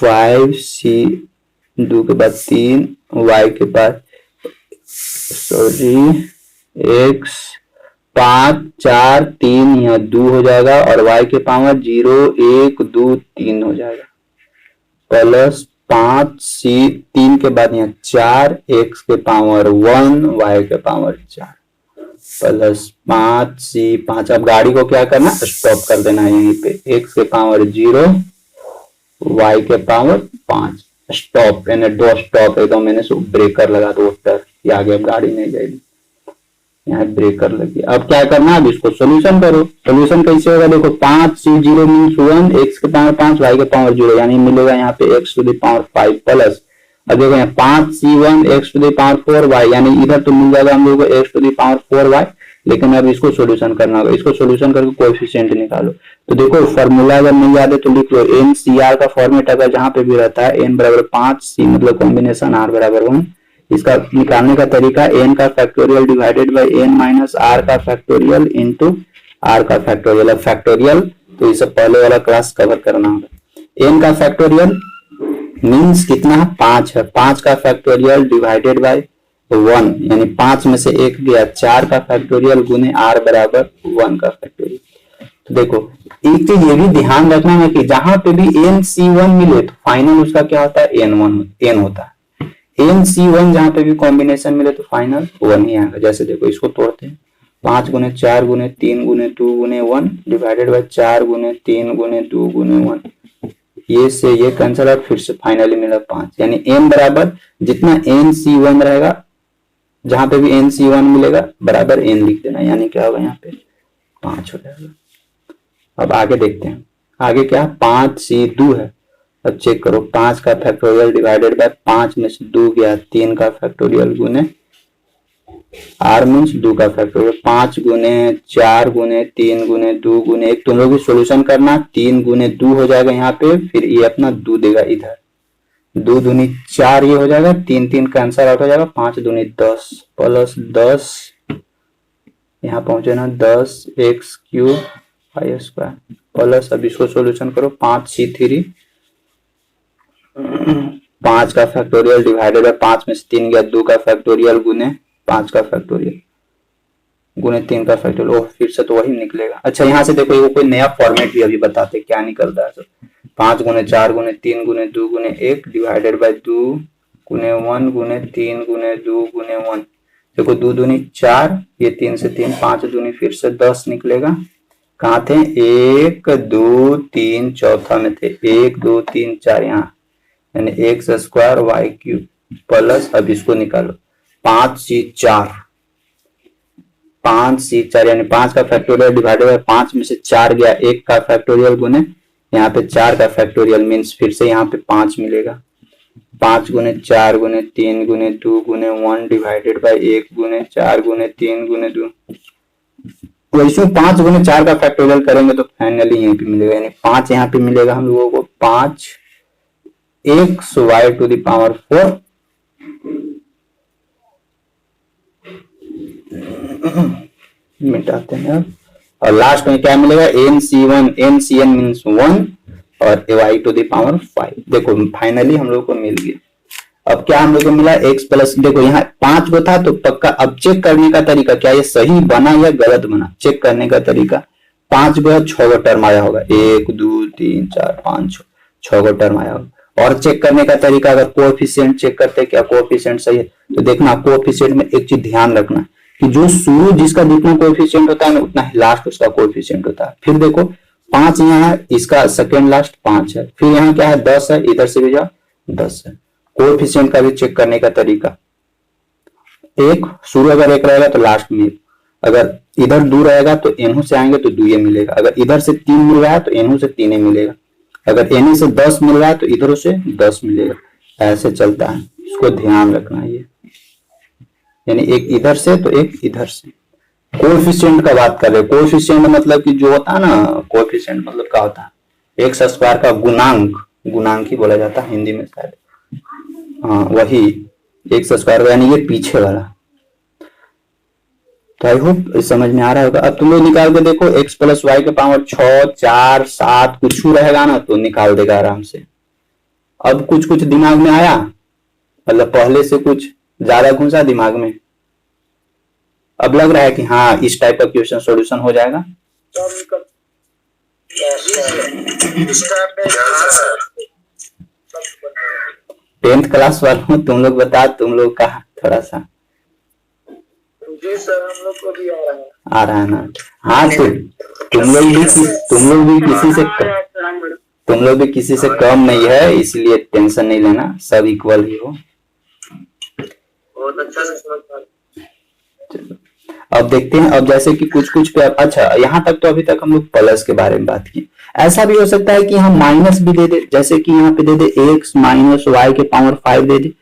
5C2 के बाद 3 y के बाद x 5 4 3 यहाँ 2 हो जाएगा, और y के पावर 0 1 2 3 हो जाएगा, प्लस 5C3 के बाद यहाँ 4 x के पावर 1 y के पावर 4 प्लस 5C5। अब गाड़ी को क्या करना, स्टॉप कर देना है यहीं पे, x के पावर 0 y के पावर 5 स्टॉप, यानी 2 स्टॉप एकदम मैंने ब्रेकर लगा दो, ये आगे अब गाड़ी नहीं जाएगी, यहाँ ब्रेकर लगी। अब क्या करना है, अब इसको सोल्यूशन करो। सोल्यूशन कैसे होगा, देखो 5C0 मीन्स 1 x के पावर 5 y के पावर 0, यानी मिलेगा यहाँ पे x to the power 5 plus, अब देखो यहाँ 5C1 x to the power 4y, यानी इधर तो मिल जाएगा हम लोग को x to the power 4y, लेकिन अब इसको सोल्यूशन करना होगा। इसको सोल्यूशन करके कोएफिशिएंट निकालो। तो देखो फॉर्मूला अगर नहीं याद है तो लिख लो, NCR का फॉर्मेट अगर जहां पे भी रहता है n बराबर 5 C मतलब कॉम्बिनेशन r बराबर 1, इसका निकालने का तरीका n का factorial divided by n minus r का फैक्टोरियल इनटू r का फैक्टोरियल। अब फैक्टोरियल तो इसे पहले वाला क्लास कवर करना होगा। n का फैक्टोरियल मींस कितना है, 5 है, 5 का फैक्टोरियल डिवाइडेड बाय 1, यानी 5 में से 1 गया, 4 का फैक्टोरियल गुने r बराबर 1 का फैक्टोरियल। तो देखो एक चीज ये भी ध्यान रखना है कि जहां पे भी NC1 मिले तो फाइनल उसका क्या होता है, N होता है। NC1 जहां पे भी कॉम्बिनेशन मिले तो फाइनल 1 ही आएगा। जैसे देखो इसको तोड़ते हैं, 5 गुने 4 गुने 3 गुने 2 गुने 1 डिवाइडेड बाय 4 गुने 3 गुने 2 गुने 1, ये से ये कैंसिल और फिर से फाइनली मिला 5, यानी n बराबर जितना NC1 रहेगा, जहां पे भी NC1 मिलेगा बराबर n लिख देना, यानी क्या होगा यहाँ पे 5 हो जाएगा। अब आगे देखते हैं, आगे क्या 5C2 है। अब चेक करो, 5 का फैक्टोरियल डिवाइडेड बाय 5 में से 2 गया, 3 का फैक्टोरियल गुने r मीन्स 2 का फैक्टोरियल, 5 गुने 4 गुने 3 गुने 2 गुने 1, तुम लोग भी सोल्यूशन करना, 3 गुने 2 हो जाएगा यहाँ पे, फिर ये अपना 2 देगा इधर, 2 दूनी 4 ये हो जाएगा, 3 3 का आंसर आउट हो जाएगा, 5 दूनी 10 प्लस 10 यहाँ पहुंचे ना 10 x cube y square plus, अब इसको सोल्यूशन करो, 5C3 5 का फैक्टोरियल डिवाइडेड बाय 5 में से 3 गया, 2 का फैक्टोरियल गुने 5 का फैक्टोरियल गुने 3 का फैक्टोरियल, ओह फिर से तो वही निकलेगा। अच्छा यहाँ से देखो, ये कोई नया फॉर्मेट भी अभी बताते क्या निकलता है। तो 5 गुने 4 गुने 3 गुने 2 गुने 1 डिवाइडेड बाय 2 गुने 1 गुने 3 गुने 2 गुने 1, देखो 2 दूनी 4, ये 3 से 3 5 दूनी फिर से 10 निकलेगा। कहाँ थे 1 2 3 चौथा में थे, 1 2 3 4 यहाँ, यानी x square y cube plus, अब इसको निकालो 5C4 यानी 5 का फैक्टोरियल डिवाइडेड बाय 5 में से 4 गया, 1 का फैक्टोरियल गुने यहाँ पे 4 का फैक्टोरियल मीन्स फिर से यहाँ पे 5 मिलेगा, 5 गुने 4 गुने 3 गुने 2 गुने 1 डिवाइडेड बाय 1 गुने 4 गुने 3 गुने 2, वैसे 5 गुने 4 का फैक्टोरियल करेंगे तो फाइनली यहीं पे मिलेगा, यानी 5 यहाँ पे मिलेगा हम लोगों को, 5 x y to the power 4 मिटाते हैं, और लास्ट में क्या मिलेगा NCN मीन्स 1 और y टू द पावर 5। देखो फाइनली हम लोग को मिल गया। अब क्या हम लोग को मिला x प्लस, देखो यहाँ 5 को था तो पक्का, अब चेक करने का तरीका क्या, ये सही बना या गलत बना, चेक करने का तरीका 5 को 6 को टर्म आया होगा, 1 2 3 4 5 6 को टर्म आया होगा। और चेक करने का तरीका, अगर कोएफिशिएंट चेक करते हैं क्या कोएफिशिएंट सही है, तो देखना कोएफिशिएंट में एक चीज ध्यान रखना कि जो शुरू जिसका जितना कोएफिशिएंट होता है उतना ही लास्ट उसका कोएफिशिएंट होता है। फिर देखो 5 यहाँ है, इसका सेकेंड लास्ट 5 है, फिर यहाँ क्या है 10 है, इधर से भी जाओ 10 है। कोएफिशिएंट का भी चेक करने का तरीका, एक शुरू अगर 1 रहेगा तो लास्ट में 1, अगर इधर 2 रहेगा तो एनहू से आएंगे तो 2 मिलेगा, अगर इधर से 3 मिल रहा है तो एनहू से 3 मिलेगा, अगर एनए से 10 मिल रहा है तो इधर से 10 मिलेगा, ऐसे चलता है, इसको ध्यान रखना है ये, यानी एक इधर से तो एक इधर से। कोएफिशिएंट का बात कर रहे हैं, कोएफिशिएंट मतलब कि जो होता है ना, कोएफिशिएंट मतलब क्या होता है, एक्स स्क्वायर का गुणांक, गुणांक ही बोला जाता है हिंदी में शायद, हाँ वही एक्स स्क्वायर, यानी ये पीछे वाला। तो आई होप समझ में आ रहा होगा। अब तुम लोग निकाल के देखो, x प्लस वाई के पावर 6 4 7 कुछ रहेगा ना तो निकाल देगा आराम से। अब कुछ कुछ दिमाग में आया, मतलब पहले से कुछ ज्यादा घुसा दिमाग में, अब लग रहा है कि हाँ इस टाइप का क्वेश्चन सॉल्यूशन हो जाएगा। टेंथ क्लास वालों तुम लोग बता, तुम लोग का थोड़ा सा
जी सर हम लोग को भी
आ रहा है ना। हाँ तो तुम लोग भी किसी से कम नहीं है, इसलिए टेंशन नहीं लेना, सब इक्वल ही हो।
बहुत अच्छा से समझ पा रहे।
अब देखते हैं, अब जैसे कि कुछ पे, अच्छा यहाँ तक तो अभी तक हम लोग प्लस के बारे में बात की। ऐसा भी हो सकता है कि हम माइनस भी दे दे, जैसे कि यहाँ पे दे दे x माइनस वाई के पावर 5 दे दे।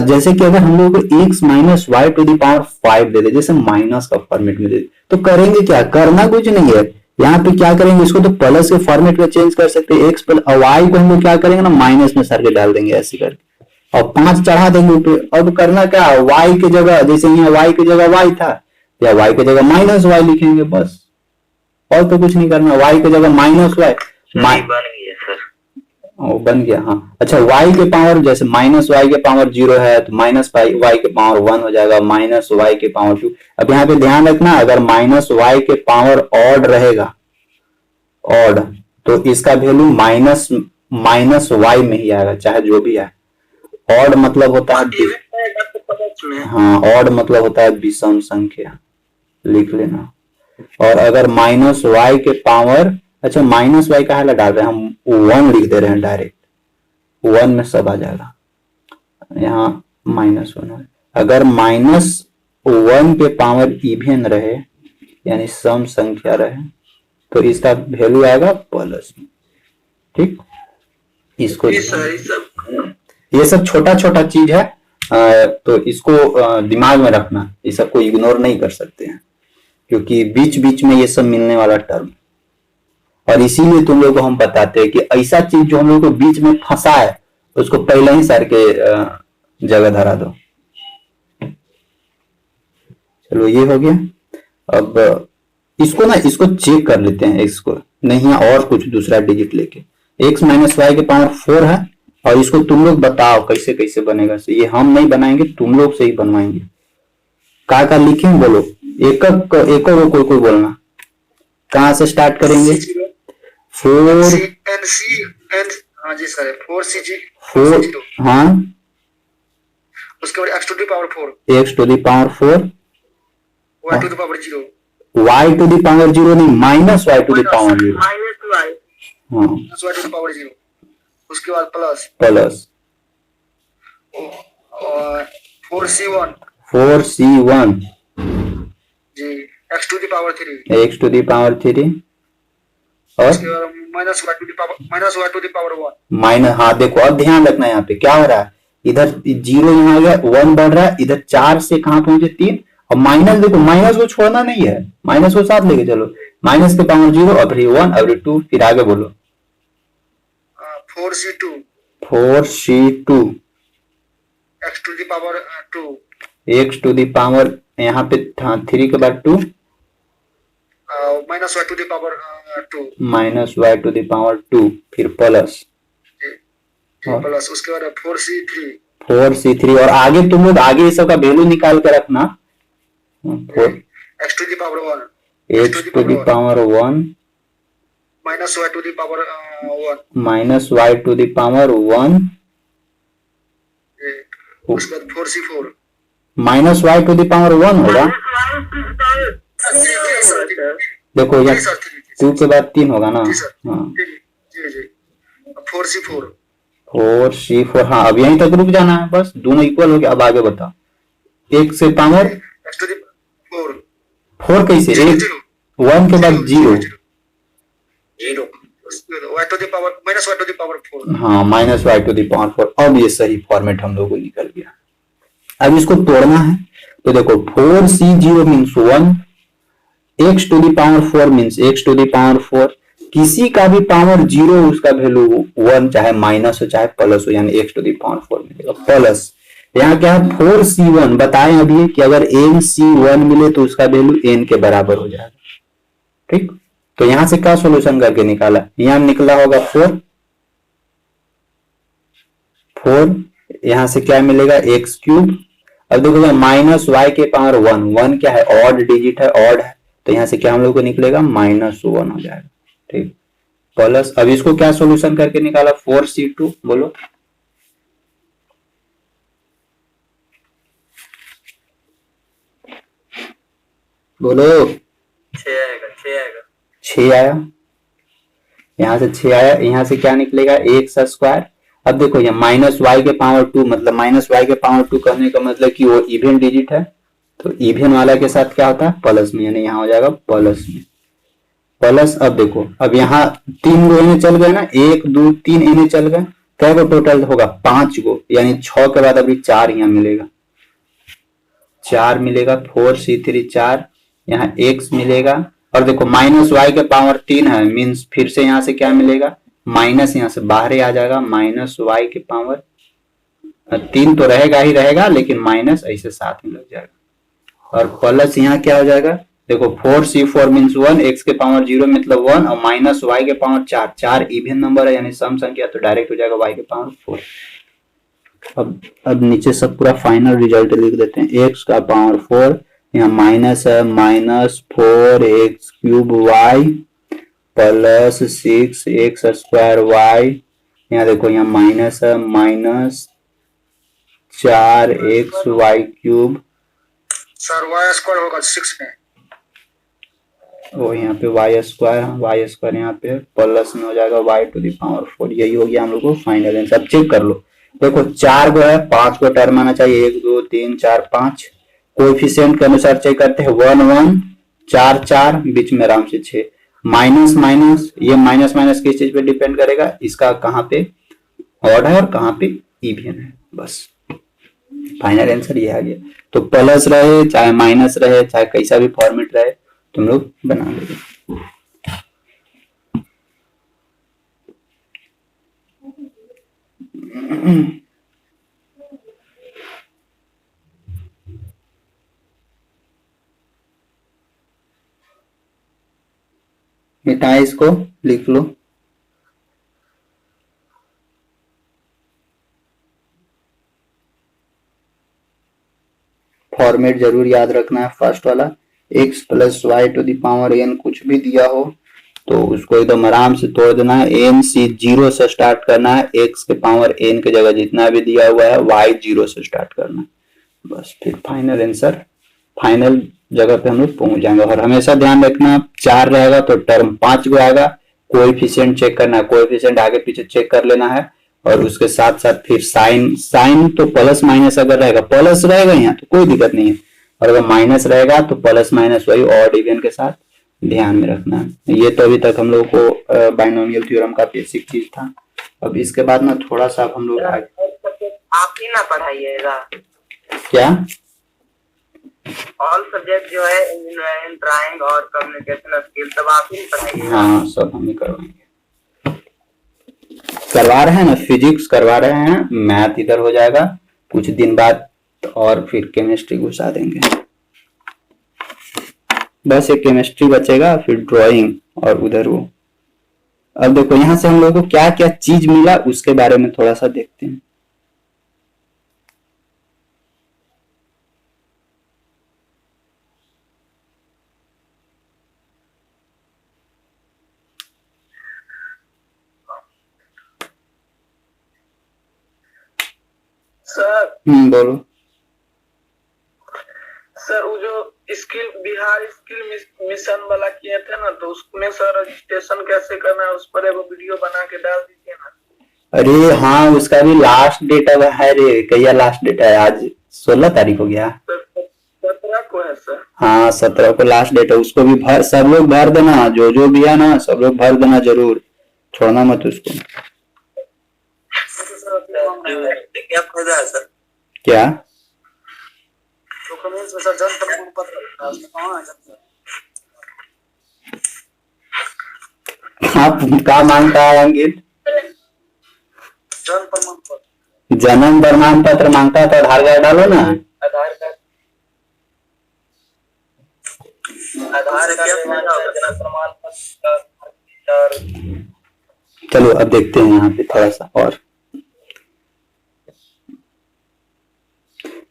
जैसे कि अगर हम लोग को x minus y to the power 5 दे दे, जैसे माइनस का फॉर्मेट में दे दे, तो करेंगे क्या, करना कुछ नहीं है, यहाँ पे क्या करेंगे, इसको तो प्लस के फॉर्मेट में चेंज कर सकते हैं, x प्लस वाई को हम लोग क्या करेंगे ना माइनस में सर के डाल देंगे ऐसे करके, और 5 चढ़ा देंगे ऊपर। अब करना क्या, y की जगह, जैसे यहाँ y की जगह y था, या y की जगह माइनस y लिखेंगे बस, और तो कुछ नहीं करना, y की जगह माइनस y वो बन गया। हाँ अच्छा, y के पावर जैसे माइनस वाई के पावर 0 है तो माइनस वाई के पावर 1 हो जाएगा, माइनस वाई के पावर 2। अब यहाँ पे ध्यान रखना, अगर माइनस वाई के पावर ऑड रहेगा, ऑड, तो इसका वैल्यू माइनस माइनस वाई में ही आएगा, चाहे जो भी आए। ऑड मतलब होता है, हाँ ऑड मतलब होता है विषम संख्या, लिख लेना। और अगर माइनस वाई के पावर, अच्छा माइनस वाई कहाँ लगा डाल रहे हैं हम, 1 लिख दे रहे हैं डायरेक्ट, 1 में सब आ जाएगा, यहाँ -1। अगर -1 के पावर इवन रहे यानी सम संख्या रहे तो इसका वैल्यू आएगा प्लस में। ठीक, इसको ये सब छोटा छोटा चीज है, तो इसको दिमाग में रखना, ये सबको इग्नोर नहीं कर सकते हैं क्योंकि बीच बीच में ये सब मिलने वाला टर्म, और इसीलिए तुम लोग को हम बताते हैं कि ऐसा चीज जो हम लोग को बीच में फंसा है उसको पहले ही सर के जगह धरा दो। चलो ये हो गया। अब इसको चेक कर लेते हैं, x को नहीं और कुछ दूसरा डिजिट लेके। x माइनस वाई के पावर 4 है और इसको तुम लोग बताओ कैसे कैसे बनेगा। ये हम नहीं बनाएंगे, तुम लोग से ही बनवाएंगे। का लिखेंगे बोलो, एक को कोई बोलना। कहाँ से स्टार्ट करेंगे? 4
हाँ जी सर, 4cg
4, हाँ
उसके बाद x to the power 4,
x to the power 4,
y to the power 0,
y to the power 0 नहीं, minus y to the power 0,
minus y,
हाँ
minus y to the power 0, उसके बाद plus और 4c1 ji x to the power 3 और
minus
y to the power 1
minus. हाँ देखो अब ध्यान रखना, यहाँ पे क्या हो रहा है, इधर 0 यहाँ आ गया, 1 बढ़ रहा है, इधर 4 से कहाँ पहुंचे 3, और माइनस देखो, माइनस को छोड़ना नहीं है, माइनस को साथ लेके चलो, माइनस के पावर 0 और फिर 1 और 2, फिर आगे बोलो 4c2
x to the power 2,
x to the power यहाँ पे 3 के बाद 2,
minus y to the power 2,
minus y to the power 2, फिर प्लस
प्लस उसके बाद
4c3 और आगे तुम लोग आगे सब का वैल्यू निकाल के रखना।
x to the power 1,
x to the power 1
minus y to the power 1,
minus y to the power 1,
उसके बाद 4c4
minus y to the power 1 होगा। देखो यहाँ 2 के बाद 3 होगा ना, हाँ 4c4, हाँ अब यहीं तक रुक जाना है, बस दोनों इक्वल हो गया। अब आगे बताओ, 1 से पावर 4 कैसे, 1 के बाद 0, हाँ minus y to the power 4। अब ये सही फॉर्मेट हम लोग को निकल गया। अब इसको तोड़ना है तो देखो 4c0 means 1, x to the power 4 means x to the power 4, किसी का भी पावर 0 उसका वैल्यू 1, चाहे माइनस हो चाहे प्लस हो, यानी x to the power 4 मिलेगा प्लस। यहाँ क्या है 4c1, बताएं अभी कि अगर nc1 मिले तो उसका वैल्यू n के बराबर हो जाएगा। ठीक, तो यहां से क्या सोल्यूशन करके निकाला, यहां निकला होगा 4, यहां से क्या मिलेगा x3। अब देखो माइनस y के पावर 1 क्या है, ऑड डिजिट है, ऑड है, तो यहां से क्या हम लोग को निकलेगा -1 हो जाएगा। ठीक, प्लस। अब इसको क्या सोल्यूशन करके निकाला 4c2, बोलो बोलो 6 आया, यहां से 6 आया, यहां से क्या निकलेगा x²। अब देखो ये माइनस वाई के पावर 2, मतलब माइनस वाई के पावर 2 कहने का मतलब कि वो इवन डिजिट है, तो इवन वाला के साथ क्या होता है प्लस में, यानी यहाँ हो जाएगा प्लस में प्लस। अब देखो अब यहाँ 3 गो इन्हें चल गए ना, 1 2 3 इन्हें चल गए, क्या गो टोटल होगा 5 गो, यानी 6 के बाद अभी 4 यहाँ मिलेगा, 4 मिलेगा, 4c3 4, यहाँ x मिलेगा। और देखो माइनस वाई के पावर 3 है, मीन्स फिर से यहाँ से क्या मिलेगा, माइनस यहाँ से बाहर ही आ जाएगा, माइनस वाई के पावर 3 तो रहेगा ही रहेगा, लेकिन माइनस ऐसे साथ में लग जाएगा, और प्लस यहाँ क्या हो जाएगा देखो 4c4 मीन्स 1, x के पावर 0 मतलब 1 और माइनस y के पावर 4, 4 इवन नंबर है यानी सम संख्या, तो डायरेक्ट हो जाएगा y के पावर 4। अब नीचे सब पूरा फाइनल रिजल्ट लिख देते हैं। x का पावर 4, यहाँ माइनस है, minus 4x³ y plus 6x square y, यहाँ देखो यहाँ माइनस है, minus 4xy³
sir y square होगा 6 में,
वो यहाँ पे y स्क्वायर यहाँ पे प्लस में हो जाएगा y टू द पावर 4। यही हो गया हम लोग को फाइनल आंसर। अब चेक कर लो, देखो 4 को है, 5 को टर्म आना चाहिए, 1 2 3 4 5, कोएफिशिएंट के अनुसार चेक करते हैं, 1 1 4 4, बीच में आराम से 6, माइनस माइनस, ये माइनस माइनस किस चीज पे डिपेंड करेगा, इसका कहाँ पे ऑड है और कहाँ पे इवन है, बस फाइनल आंसर ये आ गया। तो प्लस रहे चाहे माइनस रहे चाहे कैसा भी फॉर्मेट रहे तुम लोग बना लोगे। मिटाए इसको, लिख लो। फॉर्मेट जरूर याद रखना है, फर्स्ट वाला x plus y to the power n, कुछ भी दिया हो तो उसको एकदम आराम से तोड़ देना है। n से 0 से स्टार्ट करना है, x के पावर n के जगह जितना भी दिया हुआ है y 0 से स्टार्ट करना है, बस फिर फाइनल आंसर फाइनल जगह पे हम लोग पहुंच जाएंगे। और हमेशा ध्यान रखना 4 रहेगा तो टर्म 5 को आएगा, कोएफिशिएंट चेक करना है, कोएफिशिएंट आगे पीछे चेक कर लेना है, और उसके साथ साथ फिर साइन तो प्लस माइनस अगर रहेगा, प्लस रहेगा यहाँ तो कोई दिक्कत नहीं है, और अगर माइनस रहेगा तो प्लस माइनस वही ऑड इवन के साथ ध्यान में रखना है। ये तो अभी तक हम लोग को बाइनोमियल थ्योरम का बेसिक चीज था। अब इसके बाद ना थोड़ा सा हम लोग
आप ही ना पढ़ाइएगा
क्या,
ऑल सब्जेक्ट जो है इंजीनियरिंग, ड्राइंग और कम्युनिकेशन स्किल सब आप ही पढ़ाइएगा।
हाँ सब हम ही करवाएंगे, करवा रहे हैं ना, फिजिक्स करवा रहे हैं, मैथ इधर हो जाएगा कुछ दिन बाद, और फिर केमिस्ट्री घुसा देंगे, बस एक केमिस्ट्री बचेगा, फिर ड्राइंग और उधर वो। अब देखो यहाँ से हम लोगों को क्या क्या चीज मिला उसके बारे में थोड़ा सा देखते हैं।
सर
बोलो।
सर वो जो स्किल बिहार स्किल मिशन वाला किए थे ना, तो उसमें सर रजिस्ट्रेशन कैसे करना है उस पर एक वीडियो बना के डाल दीजिए ना।
अरे हाँ उसका भी लास्ट डेट अब है रे, कहिया लास्ट डेट है, आज 16 तारीख हो गया।
17 को है सर।
हाँ 17 को लास्ट डेट है, उसको भी भर, सब लोग भर देना, जो भी है ना सब लोग भर देना जरूर, छोड़ना मत उसको।
क्या फायदा है सर?
क्या
डॉक्यूमेंट्स में सर जन्म प्रमाण पत्र कहाँ है सर?
आप क्या मांगता है अंकित?
जन्म प्रमाण पत्र।
जन्म प्रमाण पत्र मांगता है तो आधार कार्ड डालो ना।
आधार कार्ड क्या फायदा होगा? जन्म प्रमाण पत्र।
चलो अब देखते हैं यहाँ पे थोड़ा सा और,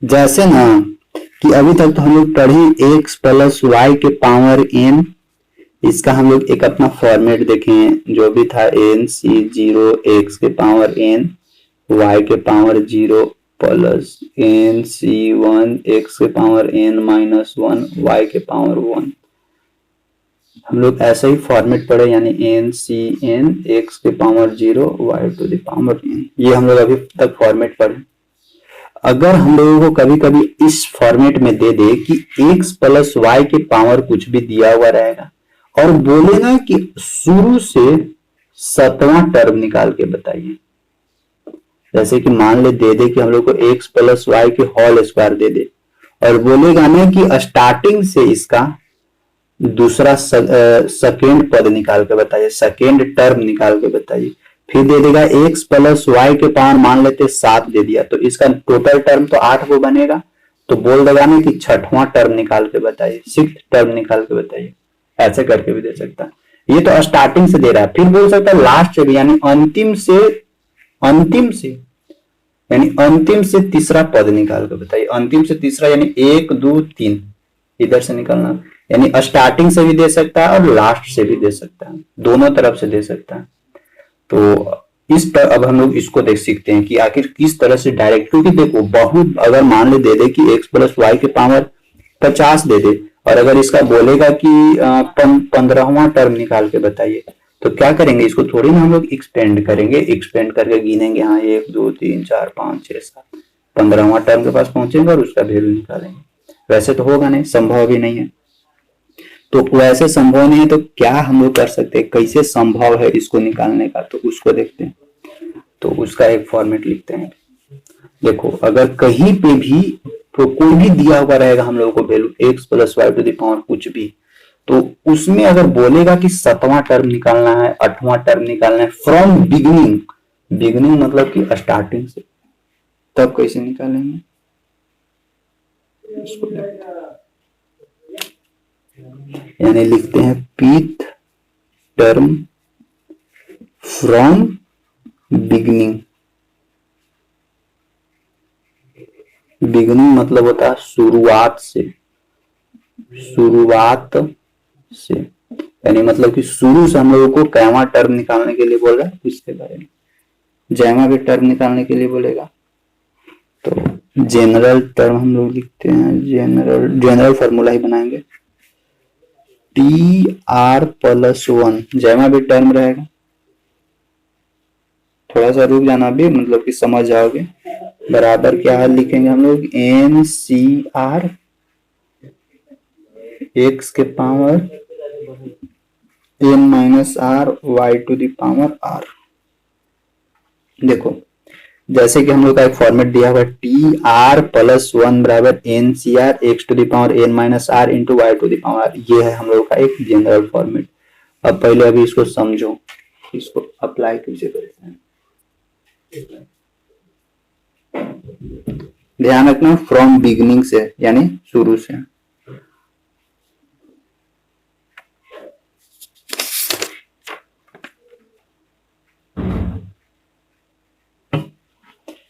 जैसे ना कि अभी तक तो हम लोग पढ़ी x प्लस वाई के पावर n, इसका हम लोग एक अपना फॉर्मेट देखें जो भी था, n c 0 x के पावर n y के power 0 plus n c 1 x के पावर n माइनस 1 y के पावर 1। हम लोग ऐसा ही फॉर्मेट पढ़े, यानी n c n x के power 0 y to the power n, ये हम लोग अभी तक फॉर्मेट पढ़े। अगर हम लोगों को कभी कभी इस फॉर्मेट में दे दे कि x प्लस वाई के पावर कुछ भी दिया हुआ रहेगा और बोलेगा कि शुरू से 7वां टर्म निकाल के बताइए, जैसे कि मान ले दे दे कि हम लोग को x प्लस वाई के होल स्क्वायर दे दे, और बोलेगा ना कि स्टार्टिंग से इसका दूसरा सेकेंड पद निकाल के बताइए, सेकेंड टर्म निकाल के बताइए, फिर दे देगा x प्लस वाई के पावर मान लेते 7 दे दिया, तो इसका टोटल टर्म तो 8 को बनेगा, तो बोल देगा ना कि छठवां टर्म निकाल के बताइए, सिक्स्थ टर्म निकाल के बताइए, ऐसे करके भी दे सकता है। ये तो स्टार्टिंग से दे रहा है, फिर बोल सकता है लास्ट से भी, यानी अंतिम से यानी अंतिम से तीसरा पद निकाल के बताइए। अंतिम से तीसरा यानी 1 2 3 इधर से निकालना, यानी स्टार्टिंग से भी दे सकता है और लास्ट से भी दे सकता है, दोनों तरफ से दे सकता है। तो इस पर अब हम लोग इसको देख सीखते हैं कि आखिर किस तरह से डायरेक्ट, क्योंकि देखो बहुत अगर मान ले दे दे कि x प्लस वाई के पावर 50 दे दे, और अगर इसका बोलेगा कि 15वां टर्म निकाल के बताइए, तो क्या करेंगे, इसको थोड़ी ना हम लोग एक्सपेंड करेंगे, एक्सपेंड करके गिनेंगे, हाँ 1 2 3 4 5 6 7, 15वां टर्म के पास पहुंचेंगे और उसका वैल्यू निकालेंगे। वैसे तो होगा नहीं, संभव भी नहीं है। तो वैसे संभव नहीं है तो क्या हम लोग कर सकते हैं, कैसे संभव है इसको निकालने का, तो उसको देखते हैं। तो उसका एक फॉर्मेट लिखते हैं। देखो अगर कहीं पे भी तो कोई भी दिया हुआ रहेगा हम लोगों को value x plus y to the power कुछ भी, तो उसमें अगर बोलेगा कि 7वां टर्म निकालना है, 8वां टर्म निकालना है फ्रॉम बिगिनिंग, बिगिनिंग मतलब कि स्टार्टिंग से, तब कैसे निकालेंगे इसको लिखते हैं। यानी लिखते हैं pth term from beginning. Beginning मतलब होता है शुरुआत से, शुरुआत से, यानी मतलब कि शुरू से हम लोगों को कैवा टर्म निकालने के लिए बोल रहा है, इसके बारे में जैमा भी टर्म निकालने के लिए बोलेगा। तो जनरल टर्म हम लोग लिखते हैं, जनरल फॉर्मूला ही बनाएंगे, टी आर प्लस 1, जैमा भी टर्म रहेगा, थोड़ा सा रुक जाना भी, मतलब कि समझ जाओगे। बराबर क्या है लिखेंगे हम लोग, एन सी आर एक्स के power n minus r y to the power r. देखो जैसे कि हम लोग का एक फॉर्मेट दिया हुआ है, टी आर प्लस 1 बराबर n c r x to the power n minus r into y to the power r. ये है हम लोग का एक जनरल फॉर्मेट। अब पहले अभी इसको समझो, इसको अप्लाई कैसे करते हैं। ध्यान रखना फ्रॉम बिगिनिंग से यानी शुरू से।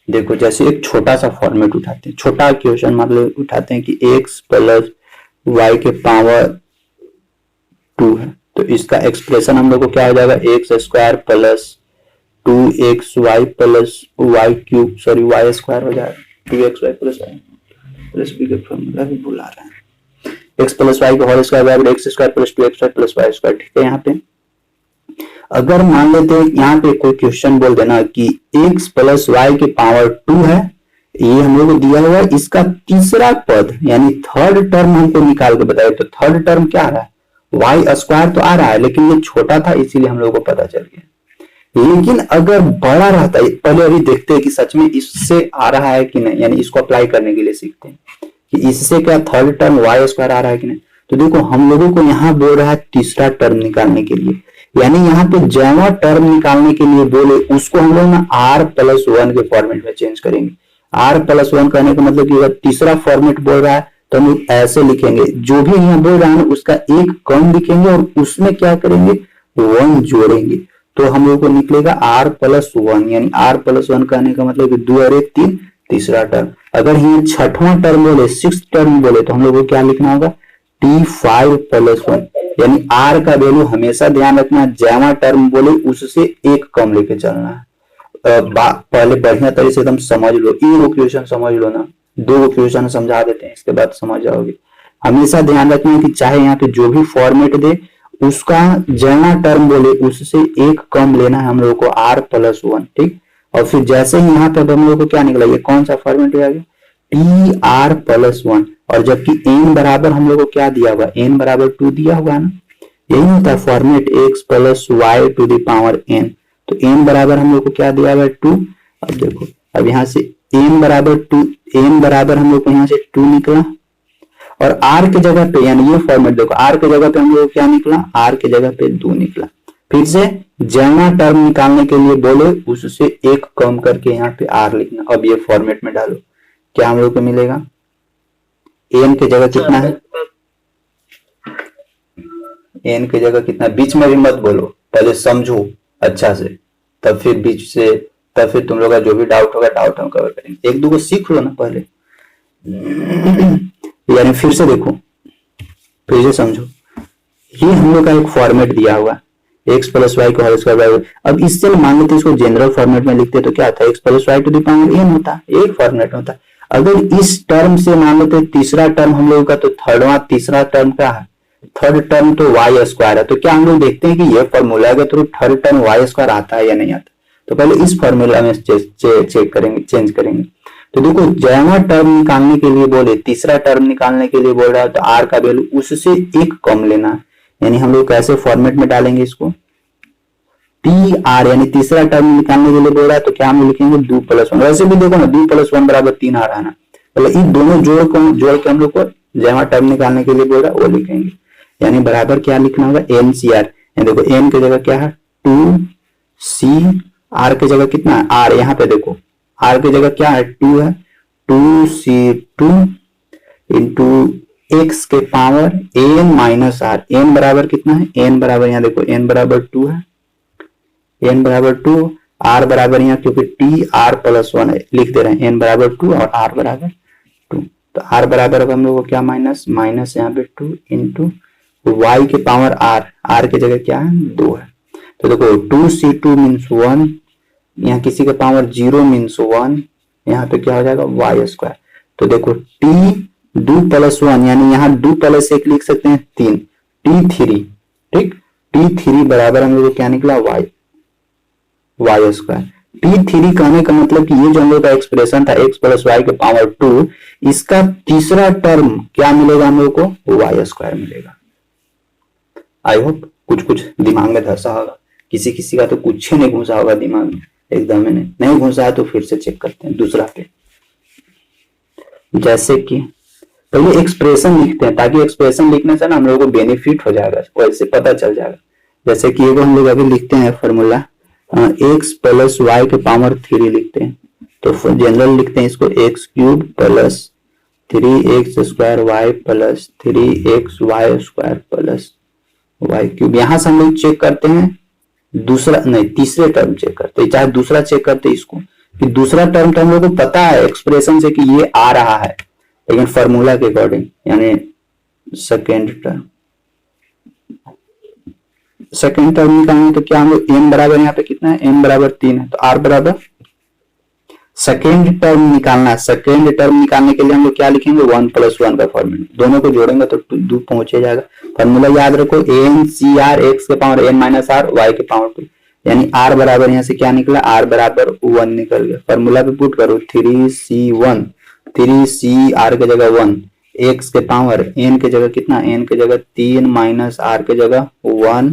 देखो जैसे एक छोटा सा फॉर्मेट उठाते हैं, छोटा क्वेश्चन मतलब उठाते हैं कि x प्लस वाई के पावर 2 है, तो इसका एक्सप्रेशन हम लोग को क्या हो जाएगा, x square plus 2xy plus y cube, sorry y square हो जाएगा, 2xy plus y plus b का फॉर्मूला भी भुला रहे हैं, x प्लस वाई का होल स्क्वायर बराबर x square plus 2xy plus y square. ठीक है, यहाँ पे अगर मान लेते हैं यहाँ पे कोई क्वेश्चन बोल देना कि x प्लस वाई के पावर 2 है, ये हम लोग को दिया हुआ है, इसका तीसरा पद यानी थर्ड टर्म हमको निकाल के बताए, तो थर्ड टर्म क्या आ रहा है, वाई स्क्वायर तो आ रहा है, लेकिन ये छोटा था इसीलिए हम लोग को पता चल गया। लेकिन अगर बड़ा रहता है, पहले अभी देखते हैं कि सच में इससे आ रहा है कि नहीं, यानी इसको अप्लाई करने के लिए सीखते हैं कि इससे क्या थर्ड टर्म वाई स्क्वायर आ रहा है कि नहीं। तो देखो हम लोगों को यहाँ बोल रहा है तीसरा टर्म निकालने के लिए, यानी यहाँ पे जमा टर्म निकालने के लिए बोले उसको हम लोग ना r प्लस 1 के फॉर्मेट में चेंज करेंगे। r प्लस 1 कहने का मतलब कि अगर तीसरा फॉर्मेट बोल रहा है तो हम लोग ऐसे लिखेंगे, जो भी यहाँ बोल रहा है उसका एक कम लिखेंगे और उसमें क्या करेंगे 1 जोड़ेंगे, तो हम लोग को निकलेगा r प्लस 1, यानी r प्लस 1 कहने का मतलब 2 और 1 3, तीसरा टर्म। अगर यहाँ छठवां टर्म बोले, सिक्स टर्म बोले, तो हम लोग को क्या लिखना होगा, t5 प्लस 1, यानी r का वैल्यू हमेशा ध्यान रखना, जैमा टर्म बोले उससे एक कम लेके चलना है। पहले बढ़िया तरीके से एकदम समझ लो, एक क्वेश्चन समझ लो ना, 2 क्वेश्चन समझा देते हैं, इसके बाद समझ जाओगे। हमेशा ध्यान रखना कि चाहे यहाँ पे जो भी फॉर्मेट दे उसका जैमा टर्म बोले उससे एक कम लेना है हम लोग को, r प्लस 1। ठीक, और फिर जैसे ही यहाँ पे हम लोग को क्या निकला, ये कौन सा फॉर्मेट आ गया, टी आर प्लस 1, और जबकि n बराबर हम लोग को क्या दिया हुआ, n बराबर 2 दिया हुआ ना, यही होता है format x plus y to the power n। तो n बराबर हम लोग को क्या दिया हुआ है 2। अब देखो अब यहाँ से n बराबर 2, n बराबर हम लोग को यहाँ से 2 निकला, और r के जगह पे, यानी ये फॉर्मेट देखो r के जगह पे हम लोग को क्या निकला, r के जगह पे 2 निकला। फिर से जमा टर्म निकालने के लिए बोले उससे एक कम करके यहाँ पे r लिखना। अब ये फॉर्मेट में डालो, क्या हम लोग को मिलेगा, एन की जगह कितना है, एन की जगह कितना, बीच में भी मत बोलो, पहले समझो अच्छा से, तब फिर बीच से, तब फिर तुम लोग का जो भी डाउट होगा डाउट हम कवर करेंगे। एक दो को सीख लो ना पहले, यानी फिर से देखो, फिर से समझो। ये हम लोग का एक फॉर्मेट दिया हुआ, एक्स प्लस वाई को होल स्क्वायर। अब इससे मान लेते इसको जनरल फॉर्मेट में लिखते तो क्या था, x plus y to the power n होता, एक फॉर्मेट होता। अगर इस टर्म से मान लेते तीसरा टर्म हम लोगों का, तो थर्डवा तीसरा टर्म क्या है, थर्ड टर्म तो वाई स्क्वायर है। तो क्या हम लोग देखते हैं कि ये फॉर्मूला के through third term y square आता है या नहीं आता। तो पहले इस फॉर्मूला में चेक करेंगे, चेंज करेंगे। तो देखो जैवा टर्म निकालने के लिए बोले, तीसरा टर्म निकालने के लिए बोल रहा है, तो आर का वैल्यू उससे एक कम लेना है। यानी हम लोग कैसे फॉर्मेट में डालेंगे इसको, टी आर, यानी तीसरा टर्म निकालने के लिए बोल रहा है, तो क्या हम लिखेंगे 2 + 1। वैसे भी देखो ना 2 + 1 = 3 आ रहा है ना, मतलब इन दोनों जोड़ के हम लोग को जैवा टर्म निकालने के लिए बोल रहा है वो लिखेंगे। यानी बराबर क्या लिखना होगा, एन सी आर। देखो एन की जगह क्या है 2c, आर की जगह कितना है आर, यहाँ पे देखो आर की जगह क्या है 2 है, 2c2 इंटू एक्स के पावर एन माइनस आर। एन बराबर कितना है, एन बराबर यहाँ देखो एन बराबर 2 है, एन बराबर 2, आर बराबर यहाँ क्योंकि टी आर + 1 है लिख दे रहे हैं, एन बराबर 2 और आर बराबर 2। तो आर बराबर हम लोग को क्या माइनस यहाँ पे 2 इंटू वाई के पावर आर, आर की जगह क्या है 2 है। तो देखो 2c2 मीन्स 1, यहाँ किसी के पावर 0 मीन्स 1, यहाँ पे क्या हो जाएगा वाई स्क्वायर। तो देखो t 2 + 1, यानी यहाँ 2 + 1 लिख सकते हैं 3, t3, ठीक, t3 बराबर हम लोग को क्या निकला वाई स्क्वायर। t3 कहने का मतलब कि ये जो हम लोग का एक्सप्रेशन था x + y के पावर 2, इसका तीसरा टर्म क्या मिलेगा हम लोग को, वाई स्क्वायर मिलेगा। आई होप कुछ दिमाग में धंसा होगा, किसी का तो कुछ नहीं घुसा होगा दिमाग में, एकदम नहीं घुसा है तो फिर से चेक करते हैं दूसरा पे। जैसे कि पहले एक्सप्रेशन लिखते हैं, ताकि एक्सप्रेशन लिखने से ना हम लोगों को बेनिफिट हो जाएगा, वैसे पता चल जाएगा। जैसे कि एगो हम लोग अभी लिखते हैं फॉर्मूला, x + y के पावर 3 लिखते हैं, तो जनरल लिखते हैं इसको x³ + 3x² y + 3xy² + y³। यहां से हम लोग चेक करते हैं दूसरा नहीं तीसरे टर्म चेक करते हैं, चाहे दूसरा चेक करते हैं इसको, कि दूसरा टर्म तो हम लोग को पता है एक्सप्रेशन से कि ये आ रहा है, लेकिन फॉर्मूला के अकॉर्डिंग, यानी सेकेंड टर्म निकालना तो क्या हम लोग n बराबर यहाँ पे कितना है, n बराबर 3 है, तो r बराबर सेकेंड टर्म निकालना है। सेकेंड टर्म निकालने के लिए हम लोग क्या लिखेंगे 1 + 1 का फॉर्मूला, दोनों को जोड़ेंगे तो 2 पहुंचे जाएगा। फॉर्मूला याद रखो n c r x के power n minus r y के पावर 2, यानी r बराबर यहाँ से क्या निकला, r बराबर 1 निकल गया। फॉर्मूला पे पुट करो 3c1, 3c r के जगह 1, x के पावर n के जगह कितना, n के जगह 3 माइनस r के जगह 1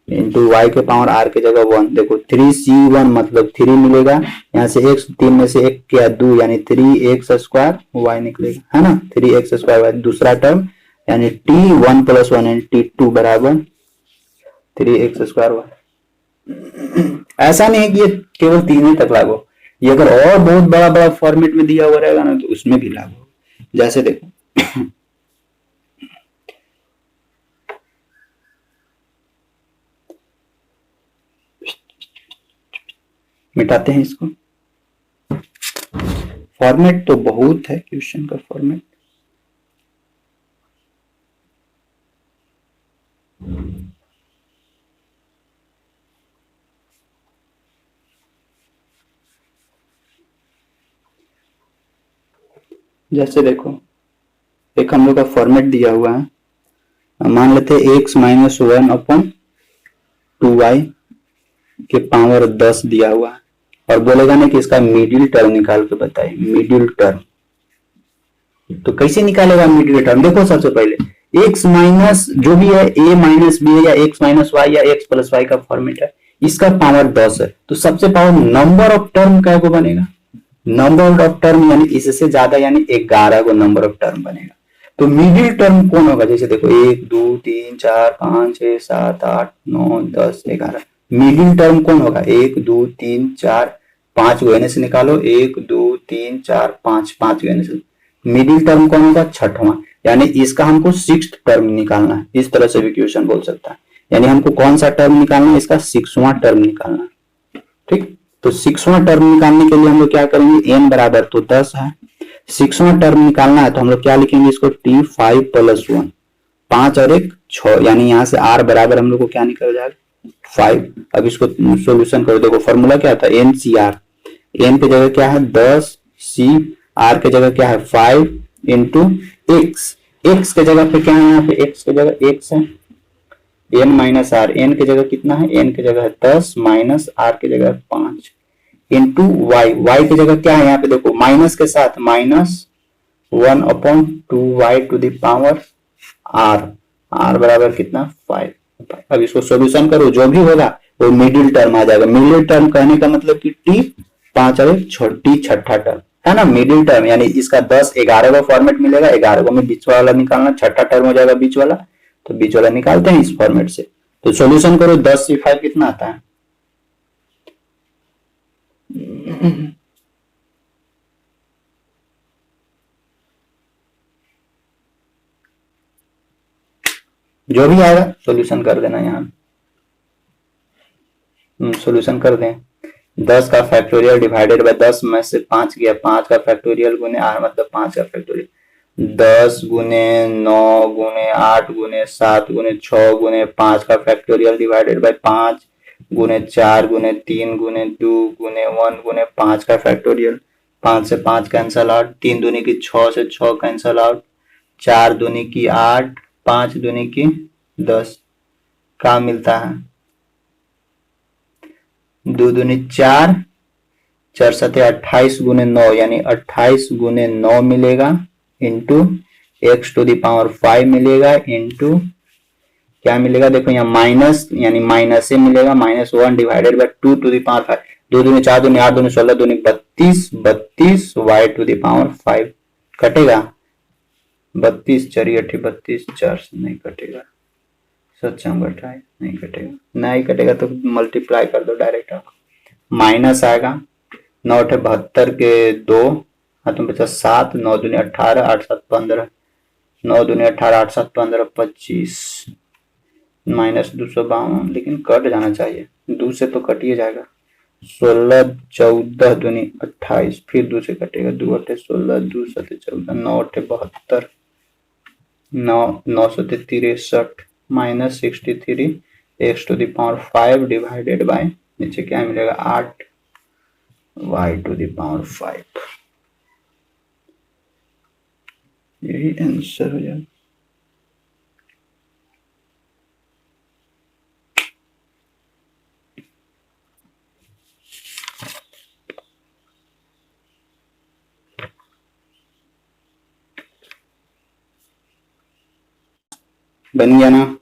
इंटू y के पावर r के जगह 1। देखो 3c1 मतलब 3 मिलेगा, यहाँ से x 3 में से 1 क्या 2, यानी 3x² y निकलेगा, है ना, 3x² y। दूसरा टर्म यानी t 1 + 1 यानी t2 बराबर 3x² y। ऐसा नहीं है कि ये केवल 3 ही तक लागू, ये अगर और बहुत बड़ा फॉर्मेट में दिया हुआ रहेगा ना तो उसमें भी लागू। जैसे देखो मिटाते हैं इसको, फॉर्मेट तो बहुत है क्वेश्चन का फॉर्मेट। जैसे देखो एक हम लोग का फॉर्मेट दिया हुआ है, मान लेते हैं x - 1/2y के पावर 10 दिया हुआ है, और बोलेगा ना कि इसका मिडिल टर्म निकाल के बताइए। मिडिल टर्म तो कैसे निकालेगा मिडिल टर्म, देखो सबसे पहले x माइनस जो भी है a माइनस b है, या x माइनस वाई या x + y का फॉर्मेट है, इसका पावर 10 है, तो सबसे पावर नंबर ऑफ टर्म क्या को बनेगा, नंबर ऑफ टर्म यानी इससे ज्यादा, यानी 11 को नंबर ऑफ टर्म बनेगा। तो मिडिल टर्म कौन होगा, जैसे देखो 1 2 3 4 5 6 7 8 9 10 11, मिडिल टर्म कौन होगा 1 2 3 4 5 को एन से निकालो, 1 2 3 4 5 5 को एन से, मिडिल टर्म कौन होगा, छठवां, यानी इसका हमको सिक्स्थ टर्म निकालना है। इस तरह से भी क्वेश्चन बोल सकता है, यानी हमको कौन सा टर्म निकालना है, इसका सिक्सवां टर्म निकालना है। ठीक, तो सिक्सवां टर्म निकालने के लिए हम लोग क्या करेंगे, n बराबर तो 10 है, सिक्सवां टर्म निकालना है तो हम लोग क्या लिखेंगे इसको, t5 + 1, 5 और 1 6, यानी यहाँ से r बराबर हम लोग को क्या निकल जाएगा 5। अब इसको सॉल्यूशन करो, देखो फॉर्मूला क्या था, NCR, n की जगह क्या है 10, c, r की जगह क्या है 5 इंटू x, x के जगह पे क्या है, यहाँ पे x की जगह x है, n माइनस आर, n की जगह कितना है, n की जगह है 10 माइनस r की जगह 5 इंटू y, y की जगह क्या है, यहाँ पे देखो माइनस के साथ -1/2y⁴ r, r बराबर कितना 5। अब इसको सॉल्यूशन करो, जो भी होगा वो मिडिल टर्म आ जाएगा। मिडिल टर्म कहने का मतलब कि t 5 और 1 छोटी छठा टर्म है ना, मिडिल टर्म, यानी इसका 10 11 का फॉर्मेट मिलेगा, 11 में बीच वाला निकालना, छठा टर्म हो जाएगा बीच वाला, तो बीच वाला निकालते हैं इस फॉर्मेट से। तो सॉल्यूशन करो, 10 से 5 कितना आता है, जो भी आएगा सॉल्यूशन कर देना। यहाँ सॉल्यूशन कर दें, 10 का फैक्टोरियल डिवाइडेड बाय 10 में से 5 गया, 5 का फैक्टोरियल गुने r मतलब 5 का फैक्टोरियल, 10 गुने 9 गुने 8 गुने 7 गुने 6 गुने 5 का फैक्टोरियल डिवाइडेड बाय 5 गुने 4 गुने 3 गुने 2 गुने 1 गुने 5 का फैक्टोरियल, 5 से 5 कैंसल आउट, 3 दूनी की 6 से 6 कैंसल आउट, 4 दूनी की 8, 5 दूनी की 10, क्या मिलता है 2 दूनी 4, 4 सते 28 गुने 9, यानी 28 गुने 9 मिलेगा, इंटू x⁵ मिलेगा, इंटू क्या मिलेगा, देखो यहाँ माइनस, यानी माइनस से मिलेगा -1 डिवाइडेड बाय 2⁵, 2 दूनी 4 दूनी 8 दूनी 16 दूनी 32, 32 y⁵ कटेगा, 32 4 8 32, 4 से नहीं कटेगा, सच्चा घटाए नहीं कटेगा, नहीं कटेगा तो मल्टीप्लाई कर दो डायरेक्ट, आपको माइनस आएगा, 9 8 72 के 2 हाथों बचा 7, 9 दूनी 18, 8 7 15, 9 दूनी 18, 8 7 15 25, -252, लेकिन कट जाना चाहिए, 2 से तो कट ही जाएगा, 16 14 दूनी 28, फिर 2 से कटेगा, 2 8 16, 2 7 14, 9 8 72, 9 7 63, -63 x⁵ डिवाइडेड बाय नीचे क्या मिलेगा 8 y⁵, यही आंसर हो जाएगा। बन गया ना,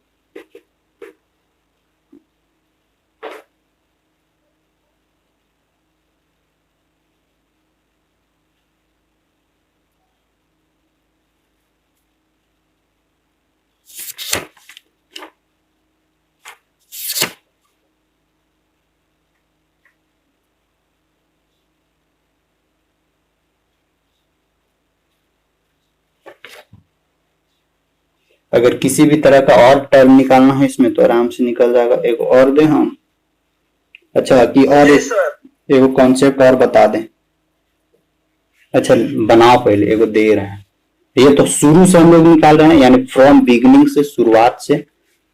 अगर किसी भी तरह का और टर्म निकालना है इसमें तो आराम से निकल जाएगा। एक और दे हम, अच्छा कि और एक कॉन्सेप्ट और बता दें, अच्छा बनाओ पहले, एगो दे रहे हैं, ये तो शुरू से हम लोग निकाल रहे हैं, यानी फ्रॉम बिगिनिंग से, शुरुआत से,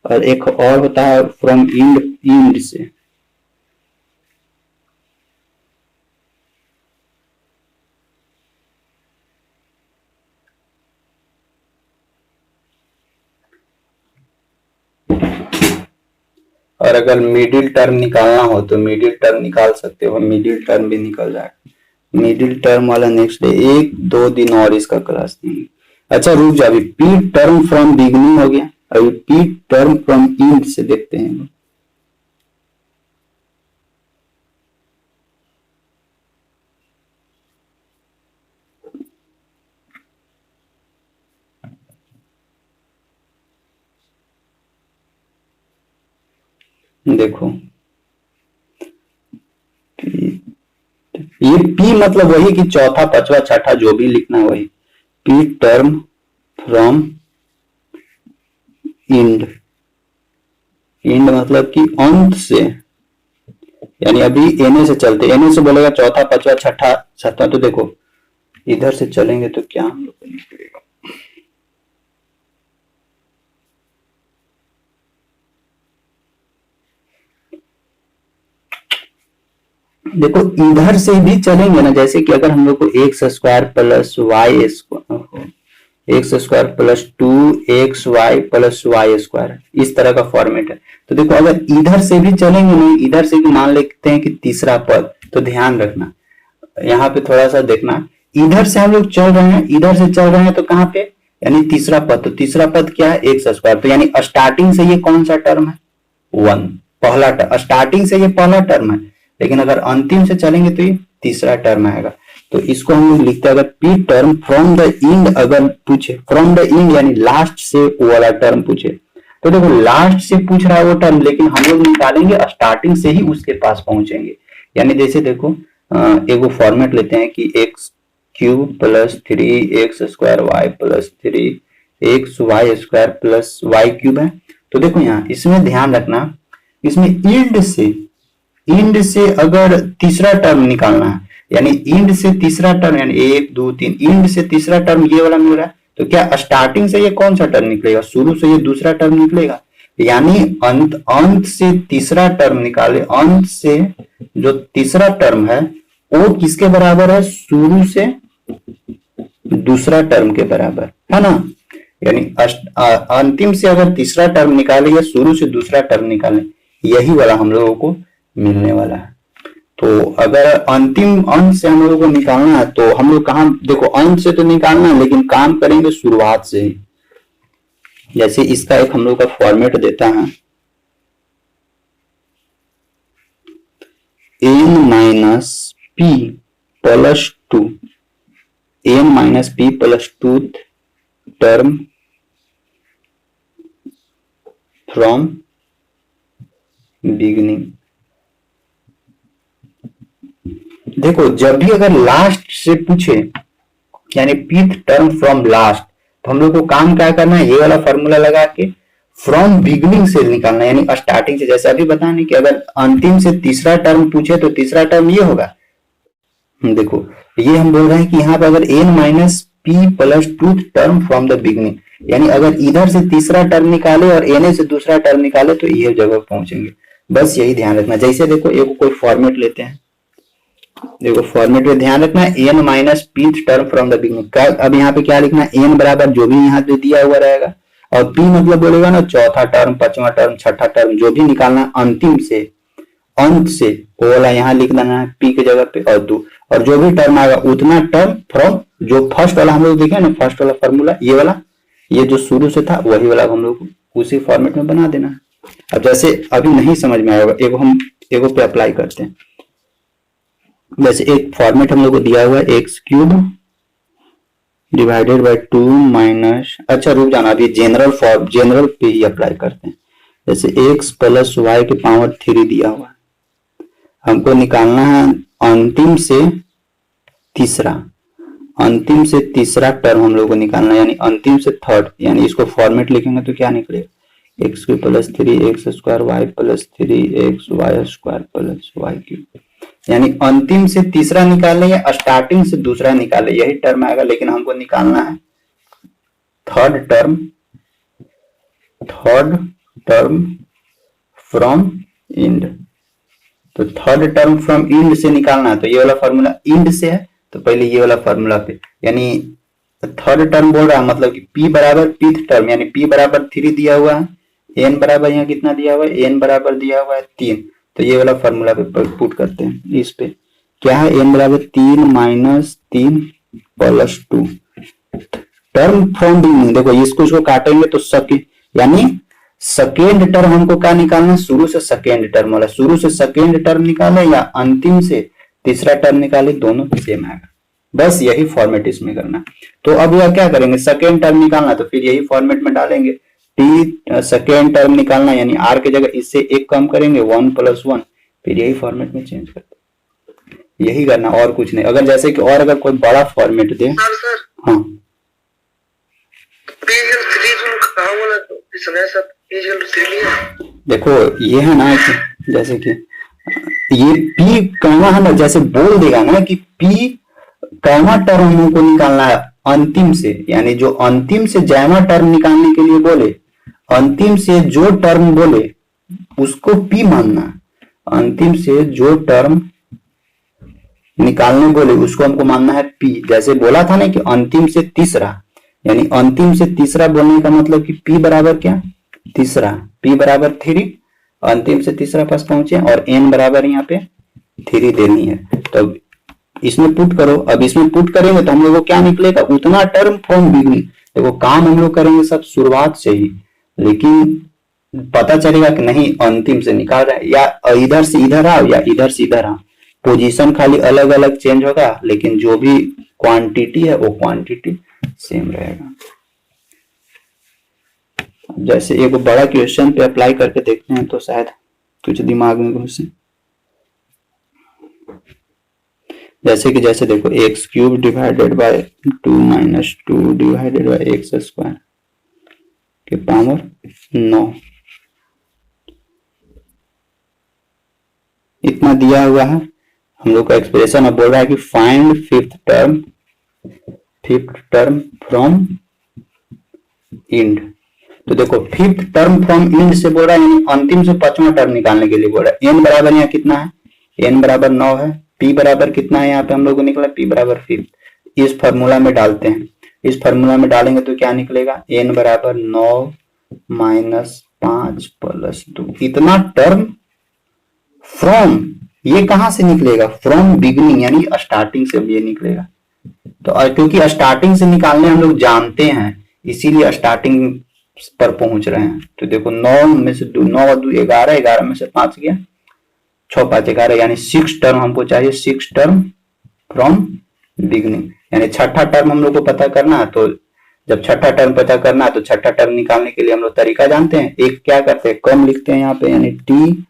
और एक और होता है फ्रॉम एंड से। और अगर मिडिल टर्म निकालना हो तो मिडिल टर्म निकाल सकते हो, मिडिल टर्म भी निकल जाएगा। मिडिल टर्म वाला नेक्स्ट डे 1-2 दिन और इसका क्लास नहीं। अच्छा रुक जा, अभी पी टर्म फ्रॉम बिगिनिंग हो गया, अभी पी टर्म फ्रॉम एंड से देखते हैं। देखो ये P मतलब वही कि चौथा, पांचवा, छठा जो भी लिखना है वही। P term from end, end मतलब कि अंत से, यानी अभी एनए से चलते, एनए से बोलेगा चौथा पांचवा छठा सातवां, तो देखो इधर से चलेंगे तो क्या हम लोग को निकलेगा, देखो इधर से भी चलेंगे ना, जैसे कि अगर हम लोग को x square plus y square, x square plus 2xy plus y square, इस तरह का फॉर्मेट है। तो देखो अगर इधर से भी चलेंगे नहीं, इधर से भी मान लेते हैं कि तीसरा पद, तो ध्यान रखना यहाँ पे थोड़ा सा देखना, इधर से हम लोग चल रहे हैं, इधर से चल रहे हैं तो कहाँ पे, यानी तीसरा पद, तो तीसरा पद क्या है एक्स स्क्वायर, तो यानी स्टार्टिंग से ये कौन सा टर्म है 1, पहला टर्म, स्टार्टिंग से ये पहला टर्म है, लेकिन अगर अंतिम से चलेंगे तो ये तीसरा टर्म आएगा। तो इसको हम लोग लिखते हैं, अगर p term from the end अगर पूछे, फ्रॉम द इंड यानी लास्ट से वो वाला टर्म पूछे, तो देखो लास्ट से पूछ रहा है वो टर्म, लेकिन हम लोग निकालेंगे स्टार्टिंग से ही उसके पास पहुंचेंगे। यानी जैसे देखो एक फॉर्मेट लेते हैं कि x cube plus 3x square y plus 3x y square plus y cube है। तो देखो यहाँ इसमें ध्यान रखना, इसमें इंड से अगर तीसरा टर्म निकालना है, यानी इंड से तीसरा टर्म, यानी 1 2 3, इंड से तीसरा टर्म ये वाला मिल रहा है, तो क्या स्टार्टिंग से ये कौन सा टर्म निकलेगा, शुरू से ये दूसरा टर्म निकलेगा, यानी अंत से तीसरा टर्म निकाले, अंत से जो तीसरा टर्म है वो किसके बराबर है, शुरू से दूसरा टर्म के बराबर है ना, यानी अंतिम से अगर तीसरा टर्म निकाले या शुरू से दूसरा टर्म निकाले, यही वाला हम लोगों को मिलने वाला है। तो अगर अंतिम अंत से हम लोगों को निकालना है तो हम लोग कहाँ, देखो अंत से तो निकालना है लेकिन काम करेंगे शुरुआत से ही। जैसे इसका एक हम लोग का फॉर्मेट देता है, n minus P plus 2, n minus P plus 2 term from beginning. देखो जब भी अगर लास्ट से पूछे, यानी पीथ टर्म फ्रॉम लास्ट, तो हम लोग को काम क्या करना है, ये वाला फॉर्मूला लगा के फ्रॉम बिगिनिंग से निकालना, यानी स्टार्टिंग से। जैसे अभी बताने कि अगर अंतिम से तीसरा टर्म पूछे तो तीसरा टर्म ये होगा, देखो ये हम बोल रहे हैं कि यहाँ पे अगर n minus P plus 2 term from the beginning, यानी अगर इधर से तीसरा टर्म निकाले और na से दूसरा टर्म निकाले तो ये जगह पहुंचेंगे। बस यही ध्यान रखना। जैसे देखो एक कोई फॉर्मेट लेते हैं, देखो फॉर्मेट में ध्यान रखना n minus P term from the beginning. अब यहाँ पे क्या लिखना है, n बराबर जो भी यहाँ पे दिया हुआ रहेगा, और p मतलब बोलेगा ना चौथा टर्म, पांचवा टर्म, छठा टर्म, जो भी निकालना अंतिम से, अंत से, वो वाला यहाँ लिख देना है p के जगह पे, और 2, और जो भी टर्म आएगा उतना टर्म फ्रॉम, जो फर्स्ट वाला हम लोग देखे ना, फर्स्ट वाला फॉर्मूला, ये वाला, ये जो शुरू से था वही वाला हम लोग उसी फॉर्मेट में बना देना है। अब जैसे अभी नहीं समझ में आएगा, एगो हम एगो पे अप्लाई करते हैं। वैसे एक फॉर्मेट हम लोग को दिया हुआ है, x cube divided by 2 minus, अच्छा रुक जाना, अभी जनरल पे ही अप्लाई करते हैं। जैसे x प्लस वाई के पावर 3 दिया हुआ है, हमको निकालना है अंतिम से तीसरा टर्म हम लोग को निकालना है, यानी अंतिम से थर्ड, यानी इसको फॉर्मेट लिखेंगे तो क्या निकलेगा, x cube plus 3x square y plus 3x y square plus y cube, यानी अंतिम से तीसरा निकाले या स्टार्टिंग से दूसरा निकाले, यही टर्म आएगा, लेकिन हमको निकालना है थर्ड टर्म फ्रॉम इंड। तो थर्ड टर्म फ्रॉम इंड से निकालना है, तो ये वाला फॉर्मूला इंड से है, तो पहले ये वाला फॉर्मूला पे, यानी थर्ड टर्म बोल रहा है, मतलब कि p बराबर पीथ टर्म, यानी p बराबर 3 दिया हुआ है, n बराबर यहाँ कितना दिया हुआ है, n बराबर दिया हुआ है 3, तो ये वाला फॉर्मूला पे पुट करते हैं। इस पे क्या है, n बराबर 3 minus 3 plus 2 term from beginning. देखो इसको काटेंगे तो यानी सेकेंड टर्म हमको क्या निकालना है, शुरू से सेकेंड टर्म वाला, शुरू से सेकेंड टर्म निकाले या अंतिम से तीसरा टर्म निकाले, दोनों सेम आएगा। बस यही फॉर्मेट इसमें करना। तो अब यह क्या करेंगे, सेकेंड टर्म निकालना, तो फिर यही फॉर्मेट में डालेंगे, टी सेकेंड टर्म निकालना, यानी आर के जगह इससे एक कम करेंगे 1 + 1, फिर यही फॉर्मेट में चेंज करते, यही करना और कुछ नहीं। अगर जैसे कि और अगर कोई बड़ा फॉर्मेट दे,
सर
हाँ
कहाँ बोला तो सुना सब
देखो ये है ना कि जैसे कि ये पी कहना है ना, जैसे बोल देगा ना कि पी कहना टर्म हम लोग को निकालना है अंतिम से, यानी जो अंतिम से जैमा टर्म निकालने के लिए बोले, अंतिम से जो टर्म बोले उसको पी मानना है। अंतिम से जो टर्म निकालने बोले उसको हमको मानना है पी। जैसे बोला था ना कि अंतिम से तीसरा, यानी अंतिम से तीसरा बोलने का मतलब कि पी बराबर क्या, तीसरा, पी बराबर 3, अंतिम से तीसरा पास पहुंचे और एन बराबर यहाँ पे 3 देनी है। तो इसमें पुट करो। अब इसमें पुट करेंगे तो हम लोग को क्या निकलेगा, उतना टर्म फ्रॉम बिगनिंग। देखो काम हम लोग करेंगे सब शुरुआत से ही, लेकिन पता चलेगा कि नहीं अंतिम से निकाल रहा है, या इधर से इधर आओ या इधर से इधर आओ, पोजीशन खाली अलग अलग चेंज होगा, लेकिन जो भी क्वांटिटी है वो क्वांटिटी सेम रहेगा। जैसे एक बड़ा क्वेश्चन पे अप्लाई करके देखते हैं तो शायद कुछ दिमाग में घुसे। जैसे कि जैसे देखो x cube divided by 2 minus 2 divided by x square के पावर 9, इतना दिया हुआ है हम लोग का एक्सप्रेशन। अब बोल रहा है कि find fifth term from end. तो देखो फिफ्थ टर्म फ्रॉम इंड से बोल रहा है, यानी अंतिम से पांचवा टर्म निकालने के लिए बोल रहा है। एन बराबर यहाँ कितना है, एन बराबर 9 है। पी बराबर कितना है यहाँ पे हम लोग को निकला, पी बराबर फिफ्थ। इस फॉर्मूला में डालते हैं, इस फॉर्मूला में डालेंगे तो क्या निकलेगा, एन बराबर 9 माइनस 5 प्लस 2। इतना टर्म फ्रॉम, ये कहां से निकलेगा, फ्रॉम बिगनिंग, यानी स्टार्टिंग से ये निकलेगा। तो क्योंकि स्टार्टिंग से निकालने हम लोग जानते हैं, इसीलिए स्टार्टिंग पर पहुंच रहे हैं। तो देखो 9 में से 2, 9 और 2 11, 11 में से 5 गया, 6 5 11, यानी 6 टर्म हमको चाहिए, 6 टर्म फ्रॉम बिगनिंग। यानी छठा टर्म हम लोग को पता करना है। तो जब छठा टर्म पता करना है तो छठा टर्म निकालने के लिए हम लोग तरीका जानते हैं। एक क्या करते हैं, कम लिखते हैं यहाँ पे, यानी टी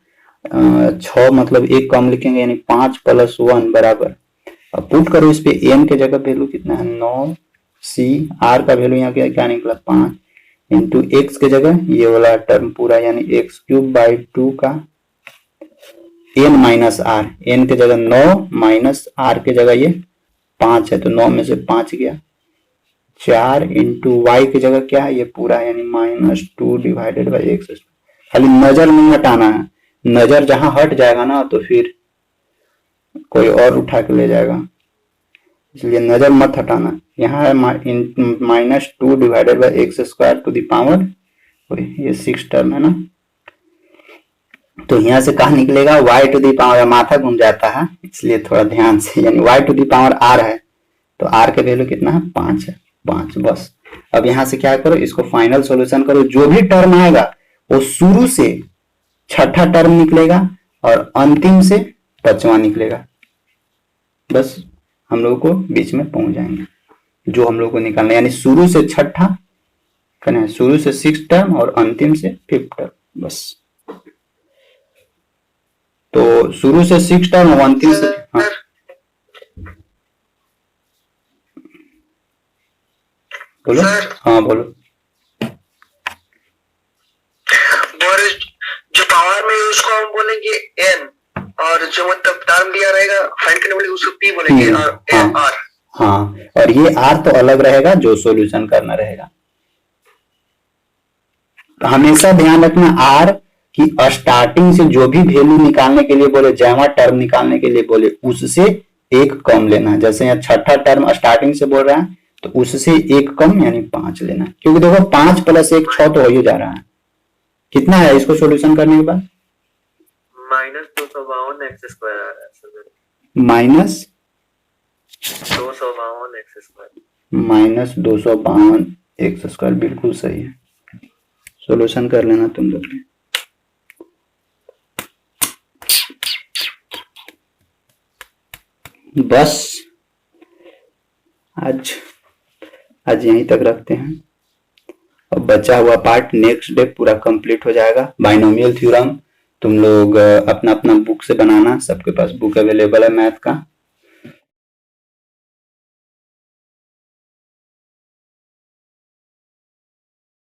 6 मतलब एक कम लिखेंगे, यानी 5 प्लस 1 बराबर। अब पुट करो इस पे, एन के जगह वैल्यू कितना है 9, सी आर का वैल्यू यहाँ क्या निकला 5, इंटू एक्स के जगह ये वाला टर्म पूरा, यानी एक्स क्यूब बाई 2 का एन माइनस आर, एन के जगह 9 माइनस आर के जगह ये 5 है, तो 9 में से 5 गया, 4 इंटू वाई की जगह क्या है ये पूरा, यानी -2 डिवाइडेड बाई एक्स। खाली नजर नहीं हटाना है, नजर जहां हट जाएगा ना तो फिर कोई और उठा के ले जाएगा, इसलिए नजर मत हटाना। यहाँ है -2 divided by x square to the power, ये 6 टर्म है ना, तो यहाँ से कहा निकलेगा y टू दी पावर, माथा घूम जाता है इसलिए थोड़ा ध्यान से, यानी y to the power r है, तो r के वैल्यू कितना है 5 है, 5 बस। अब यहाँ से क्या करो, इसको फाइनल सॉल्यूशन करो, जो भी टर्म आएगा वो शुरू से छठा टर्म निकलेगा और अंतिम से 5वां निकलेगा, बस हम लोग को बीच में पहुंच जाएंगे जो हम लोग को निकालना, यानी शुरू से छठा करना है, शुरू से 6 टर्म और अंतिम से 5th टर्म, बस। तो शुरू से 6 टर्म और अंतिम से, हाँ बोलो, हाँ बोलो।
जो पावर में उसको हम बोलेंगे n, और जो मतलब टर्म दिया रहेगा फाइंड करने वाले उसको p बोलेंगे, और r।
हाँ, और ये r तो अलग रहेगा जो सॉल्यूशन करना रहेगा। तो हमेशा ध्यान रखना r कि स्टार्टिंग से जो भी वैल्यू निकालने के लिए बोले, जैमा टर्म निकालने के लिए बोले, उससे एक कम लेना। जैसे यहाँ छठा टर्म स्टार्टिंग से बोल रहा है तो उससे एक कम, यानी 5 लेना, क्योंकि देखो 5 प्लस 1 6 तो हो ही जा रहा है। कितना है इसको सॉल्यूशन करने के बाद,
-252 एक्स स्क्वायर आ रहा है,
-252 एक्स स्क्वायर, बिल्कुल सही है। सॉल्यूशन कर लेना तुम लोग। बस आज यहीं तक रखते हैं। अब बचा हुआ पार्ट नेक्स्ट डे पूरा कंप्लीट हो जाएगा। बाइनोमियल थ्योरम तुम लोग अपना अपना बुक से बनाना, सबके पास बुक अवेलेबल है मैथ का।